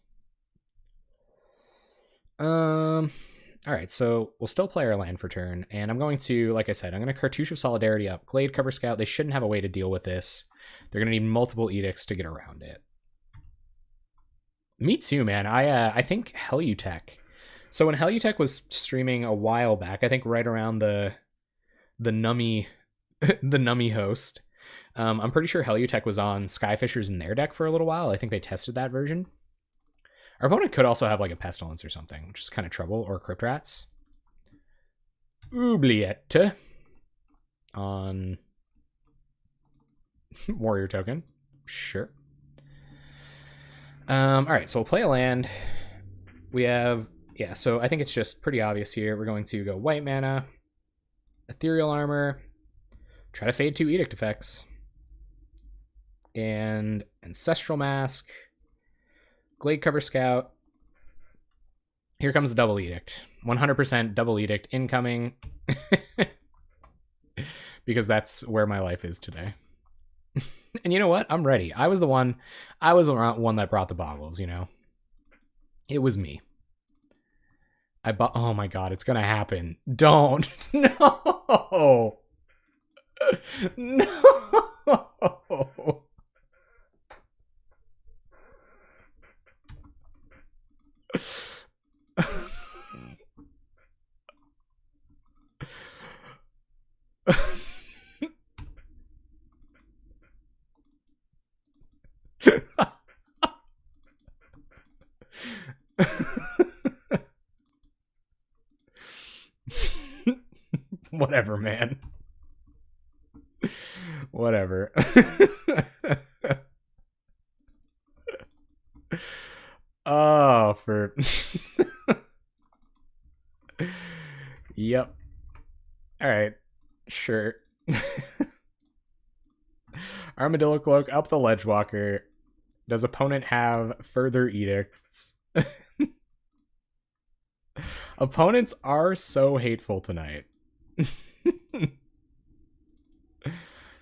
A: Alright, so we'll still play our land for turn, and I'm going to, like I said, I'm going to Cartouche of Solidarity up. Glade, Cover Scout, they shouldn't have a way to deal with this. They're going to need multiple Edicts to get around it. Me too, man. I think Hellutech. So when Hellutech was streaming a while back, I think right around the Nummy the Nummy host, I'm pretty sure Hellutech was on Skyfishers in their deck for a little while. I think they tested that version. Our opponent could also have like a Pestilence or something, which is kind of trouble, or Crypt Rats. Oubliette on Warrior Token. Sure. Alright, so we'll play a land. We have, yeah, so I think it's just pretty obvious here. We're going to go white mana, Ethereal Armor, try to fade 2 Edict effects, and Ancestral Mask, Glade Cover Scout. Here comes Double Edict. 100% Double Edict incoming. Because that's where my life is today. And you know what? I'm ready. I was the one that brought the Bogles, you know. It was me. Oh my god, it's gonna happen. Don't. No. No. Whatever, man. Whatever. Oh, for... Yep. Alright. Sure. Armadillo Cloak up the Ledgewalker. Does opponent have further edicts? Opponents are so hateful tonight.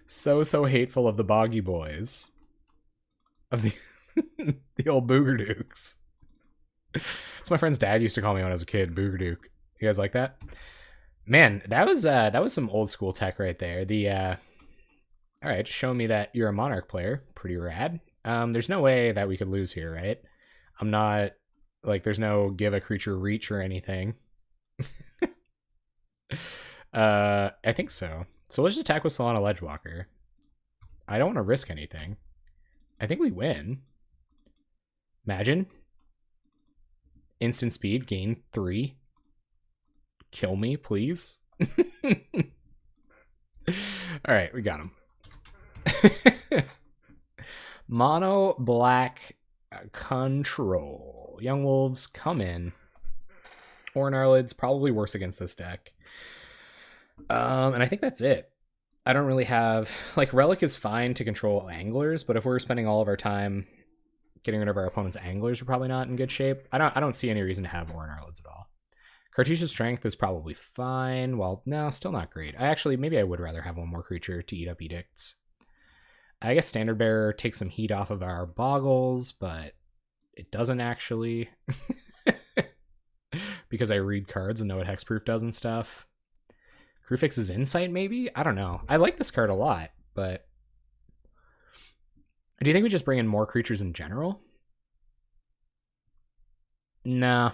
A: So hateful of the Boggy Boys. Of the the old Boogerdukes. That's my friend's dad used to call me when I was a kid, Boogerduke. You guys like that? Man, that was some old school tech right there. Alright, just showing me that you're a Monarch player. Pretty rad. There's no way that we could lose here, right? I'm not, like, there's no give a creature reach or anything. I think so. So let's just attack with Solana Ledgewalker. I don't want to risk anything. I think we win. Imagine. Instant speed, gain 3. Kill me, please. Alright, we got him. Mono black control. Young Wolves come in. Orin Arlid's probably worse against this deck. And I think that's it. I don't really have... Like, Relic is fine to control anglers, but if we're spending all of our time getting rid of our opponent's anglers, we're probably not in good shape. I don't see any reason to have Orin Arlid's at all. Cartouche of Strength is probably fine. Well, no, still not great. Maybe I would rather have one more creature to eat up edicts. I guess Standard Bearer takes some heat off of our Bogles, but it doesn't actually. Because I read cards and know what Hexproof does and stuff. Crewfix's Insight, maybe? I don't know. I like this card a lot, but... Do you think we just bring in more creatures in general? Nah.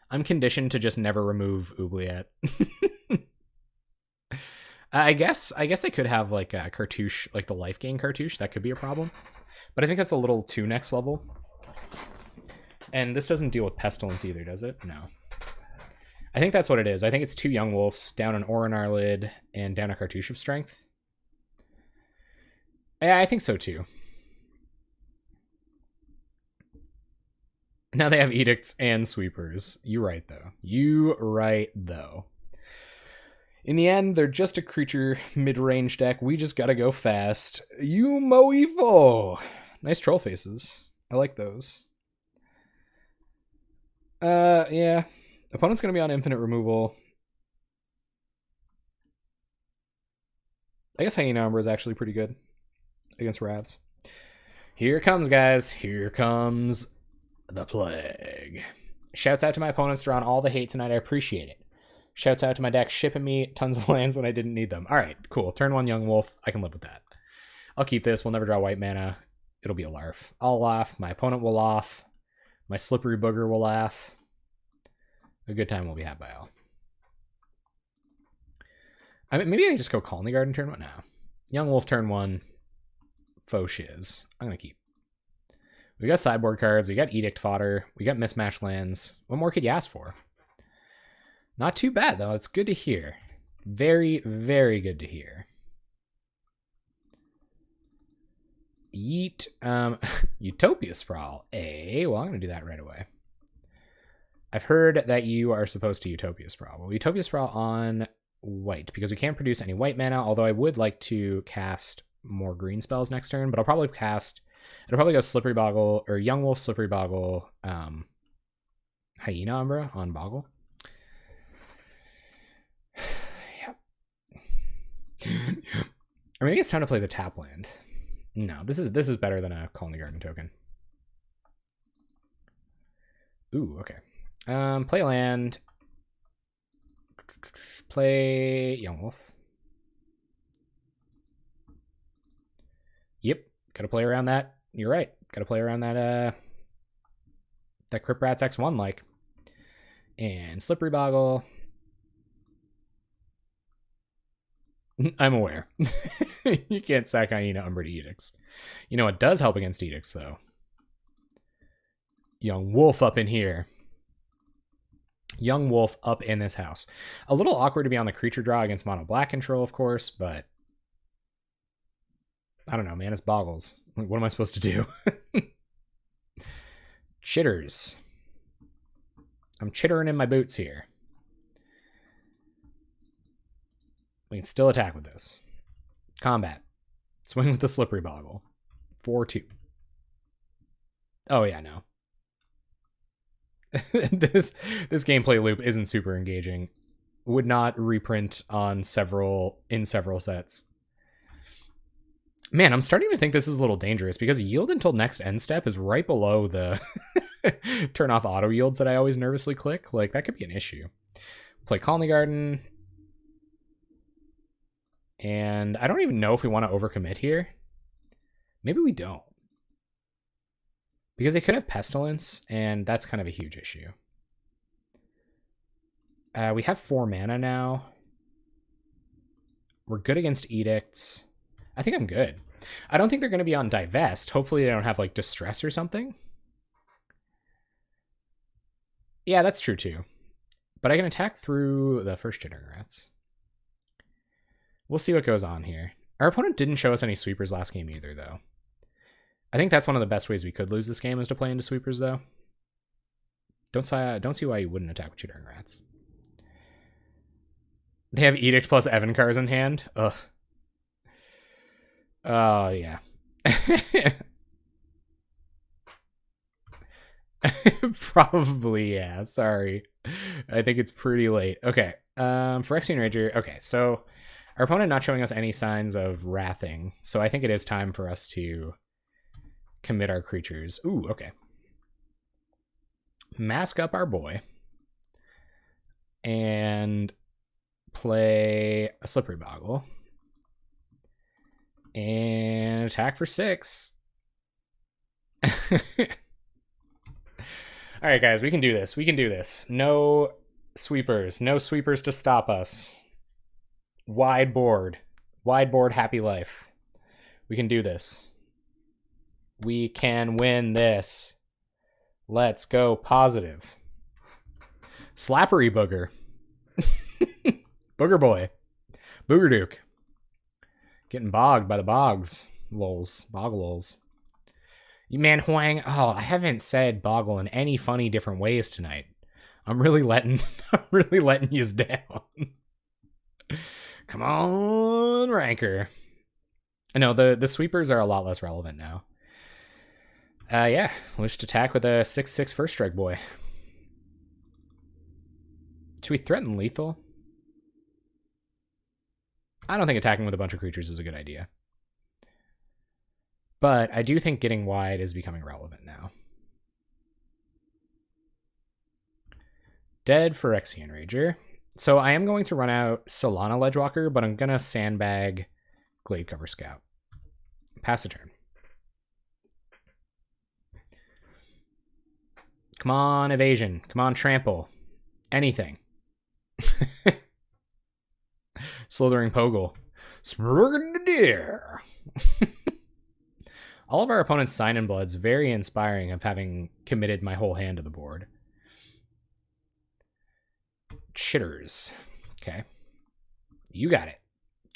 A: I'm conditioned to just never remove Oubliette. I guess they could have like a cartouche, like the life gain cartouche. That could be a problem. But I think that's a little too next level. And this doesn't deal with Pestilence either, does it? No. I think that's what it is. I think it's 2 Young Wolves, down an Orin Arlid, and down a Cartouche of Strength. Yeah, I think so too. Now they have edicts and sweepers. You right, though. You right, though. In the end, they're just a creature mid-range deck. We just gotta go fast. You Moevo! Nice troll faces. I like those. Yeah. Opponent's gonna be on infinite removal. I guess Hyena Umbra is actually pretty good against Ravs. Here it comes, guys. Here comes the plague. Shouts out to my opponents drawing all the hate tonight. I appreciate it. Shouts out to my deck shipping me tons of lands when I didn't need them. All right, cool. Turn 1 Young Wolf. I can live with that. I'll keep this. We'll never draw white mana. It'll be a larf. I'll laugh. My opponent will laugh. My slippery booger will laugh. A good time will be had by all. I mean, maybe I can just go Colony Garden turn 1. No. Young Wolf turn 1. Faux shiz. I'm going to keep. We got sideboard cards. We got Edict fodder. We got mismatched lands. What more could you ask for? Not too bad, though. It's good to hear. Very, very good to hear. Yeet. Utopia Sprawl. Well, I'm going to do that right away. I've heard that you are supposed to Utopia Sprawl. Well, Utopia Sprawl on white, because we can't produce any white mana, although I would like to cast more green spells next turn, but I'll probably cast... It'll probably go Slippery Boggle, or Young Wolf, Slippery Boggle, Hyena Umbra on Boggle. Or maybe it's time to play the tap land. No, this is better than a Colony Garden token. Ooh, okay. Play land. Play Young Wolf. Yep, gotta play around that. You're right. Gotta play around that that Crypt Rats X1 like. And Slippery Boggle. I'm aware. You can't sack Hyena Umbra to Edicts. You know what does help against Edicts, though? Young Wolf up in here. Young Wolf up in this house. A little awkward to be on the creature draw against mono black control, of course, but I don't know, man. It's Bogles. What am I supposed to do? Chitters. I'm chittering in my boots here. We can still attack with this. Combat. Swing with the Slippery Boggle. 4-2. Oh, yeah, no. This gameplay loop isn't super engaging. Would not reprint on several sets. Man, I'm starting to think this is a little dangerous because yield until next end step is right below the turn off auto yields that I always nervously click. Like, that could be an issue. Play Colony Garden. And I don't even know if we want to overcommit here. Maybe we don't. Because they could have Pestilence, and that's kind of a huge issue. We have 4 mana now. We're good against Edicts. I think I'm good. I don't think they're going to be on Divest. Hopefully they don't have, like, Distress or something. Yeah, that's true, too. But I can attack through the first Chittering Rats. We'll see what goes on here. Our opponent didn't show us any sweepers last game either, though. I think that's one of the best ways we could lose this game is to play into sweepers, though. Don't see why you wouldn't attack with Chittering Rats. They have Edict plus Evankars in hand. Ugh. Oh, yeah. Probably, yeah. Sorry. I think it's pretty late. Okay. Phyrexian Rager. Okay, so our opponent not showing us any signs of wrathing, so I think it is time for us to commit our creatures. Ooh, okay. Mask up our boy. And play a Slippery Boggle. And attack for 6. Alright, guys, we can do this. We can do this. No sweepers. No sweepers to stop us. Wide board. Wide board, happy life. We can do this. We can win this. Let's go positive. Slappery Booger. Booger Boy. Booger Duke. Getting bogged by the bogs. Lols. Bog lols. Man, Huang, oh, I haven't said Boggle in any funny different ways tonight. I'm really letting you down. Come on, Ranker. No, the sweepers are a lot less relevant now. Yeah, we'll just attack with a 6/6 first strike boy. Should we threaten lethal? I don't think attacking with a bunch of creatures is a good idea. But I do think getting wide is becoming relevant now. Dead Phyrexian Rager. So I am going to run out Solana Ledgewalker, but I'm going to sandbag Gladecover Scout. Pass a turn. Come on, evasion. Come on, trample. Anything. Slithering Bogle. Deer. All of our opponents' Sign in Blood's very inspiring of having committed my whole hand to the board. Chitters. Okay. You got it.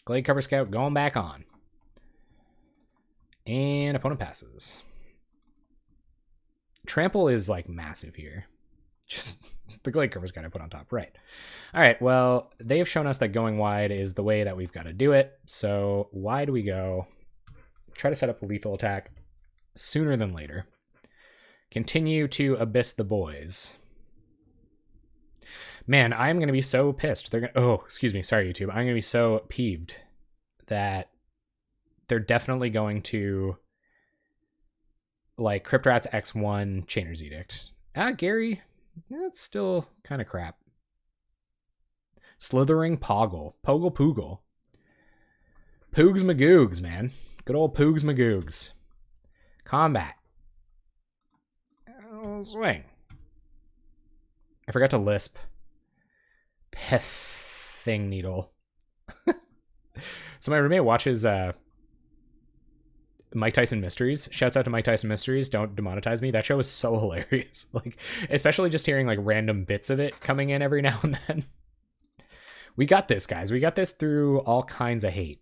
A: Gladecover Scout going back on. And opponent passes. Trample is like massive here. Just the Gladecover's got to put on top. Right. All right. Well, they've shown us that going wide is the way that we've got to do it. So wide we go. Try to set up a lethal attack sooner than later. Continue to abyss the boys. Man, I'm going to be so pissed. They're going to... Oh, excuse me. Sorry, YouTube. I'm going to be so peeved that they're definitely going to... like, Crypt Rats X1 Chainer's Edict. Gary, that's still kind of crap. Slithering Poggle. Pogle Poogle. Poogs Magoogs, man. Good old Poogs Magoogs. Combat. Swing. I forgot to lisp. Pithing Needle. So my roommate watches Mike Tyson Mysteries. Shouts out to Mike Tyson Mysteries. Don't demonetize me. That show is so hilarious. Like, especially just hearing like random bits of it coming in every now and then. We got this, guys. We got this through all kinds of hate.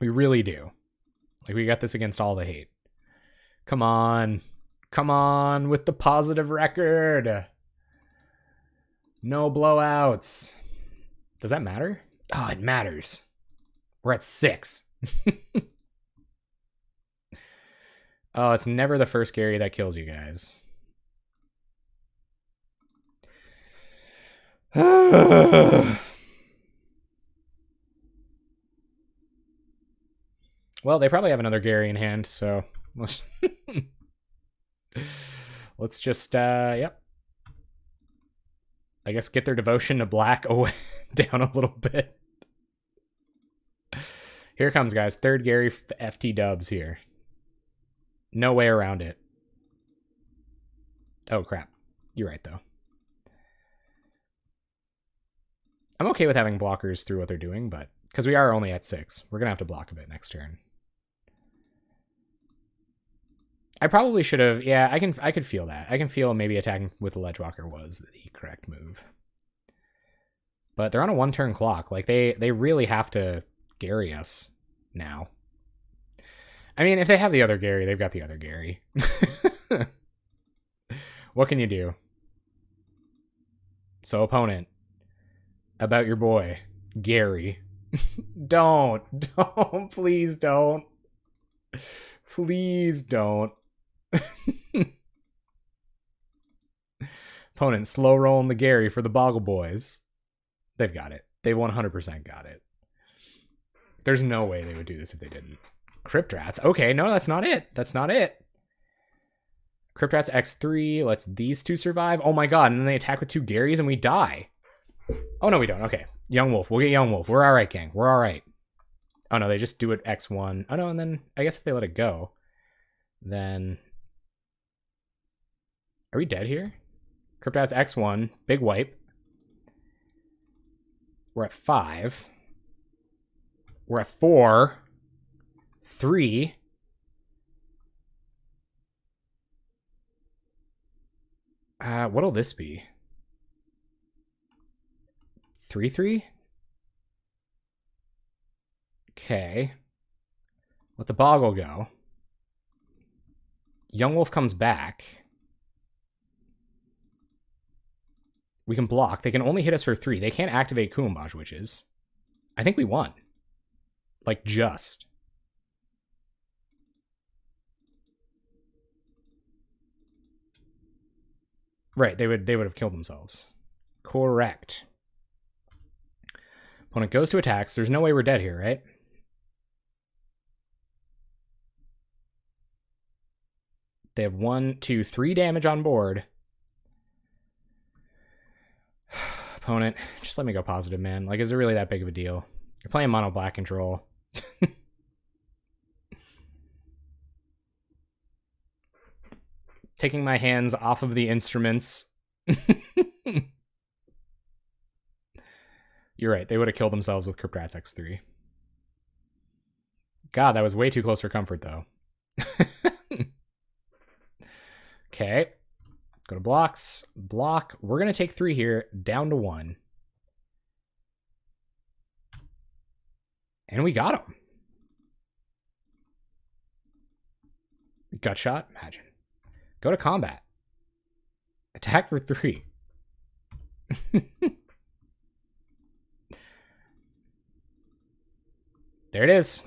A: We really do. Like, we got this against all the hate. Come on. Come on with the positive record. No blowouts. Does that matter? Oh, it matters. We're at 6. Oh, it's never the first Gary that kills you guys. Well, they probably have another Gary in hand, so let's let's just yep. I guess get their devotion to black away down a little bit. Here it comes, guys. Third Gary FT dubs here. No way around it. Oh, crap. You're right, though. I'm okay with having blockers through what they're doing, but... because we are only at 6. We're going to have to block a bit next turn. I probably should have... yeah, I could feel that. I can feel maybe attacking with the Ledgewalker was the correct move. But they're on a 1-turn clock. Like, they really have to Gary us now. I mean, if they have the other Gary, they've got the other Gary. What can you do? So, opponent, about your boy, Gary. Don't, please don't. Please don't. Opponent, slow rolling the Gary for the Boggle Boys. They've got it. They 100% got it. There's no way they would do this if they didn't. Crypt Rats. Okay, no, that's not it. That's not it. Crypt Rats X3 lets these two survive. Oh my god, and then they attack with 2 Garys and we die. Oh no, we don't. Okay. Young Wolf. We'll get Young Wolf. We're alright, gang. We're alright. Oh no, they just do it X1. Oh no, and then I guess if they let it go, then... are we dead here? Crypt Rats X1. Big wipe. We're at 5. We're at 4. 3. What'll this be? 3/3? Okay. Let the Boggle go. Young Wolf comes back. We can block. They can only hit us for 3. They can't activate Kuumbaj Witches. I think we won. Like, just. Right, they would have killed themselves. Correct. Opponent goes to attacks. There's no way we're dead here, right? They have 1, 2, 3 damage on board. Opponent, just let me go positive, man. Like, is it really that big of a deal? You're playing mono black control. Taking my hands off of the instruments. You're right. They would have killed themselves with Cryptrats X3. God, that was way too close for comfort, though. Okay. Go to blocks. Block. We're going to take 3 here, down to 1. And we got him. Gut shot? Imagine. Go to combat. Attack for 3. There it is.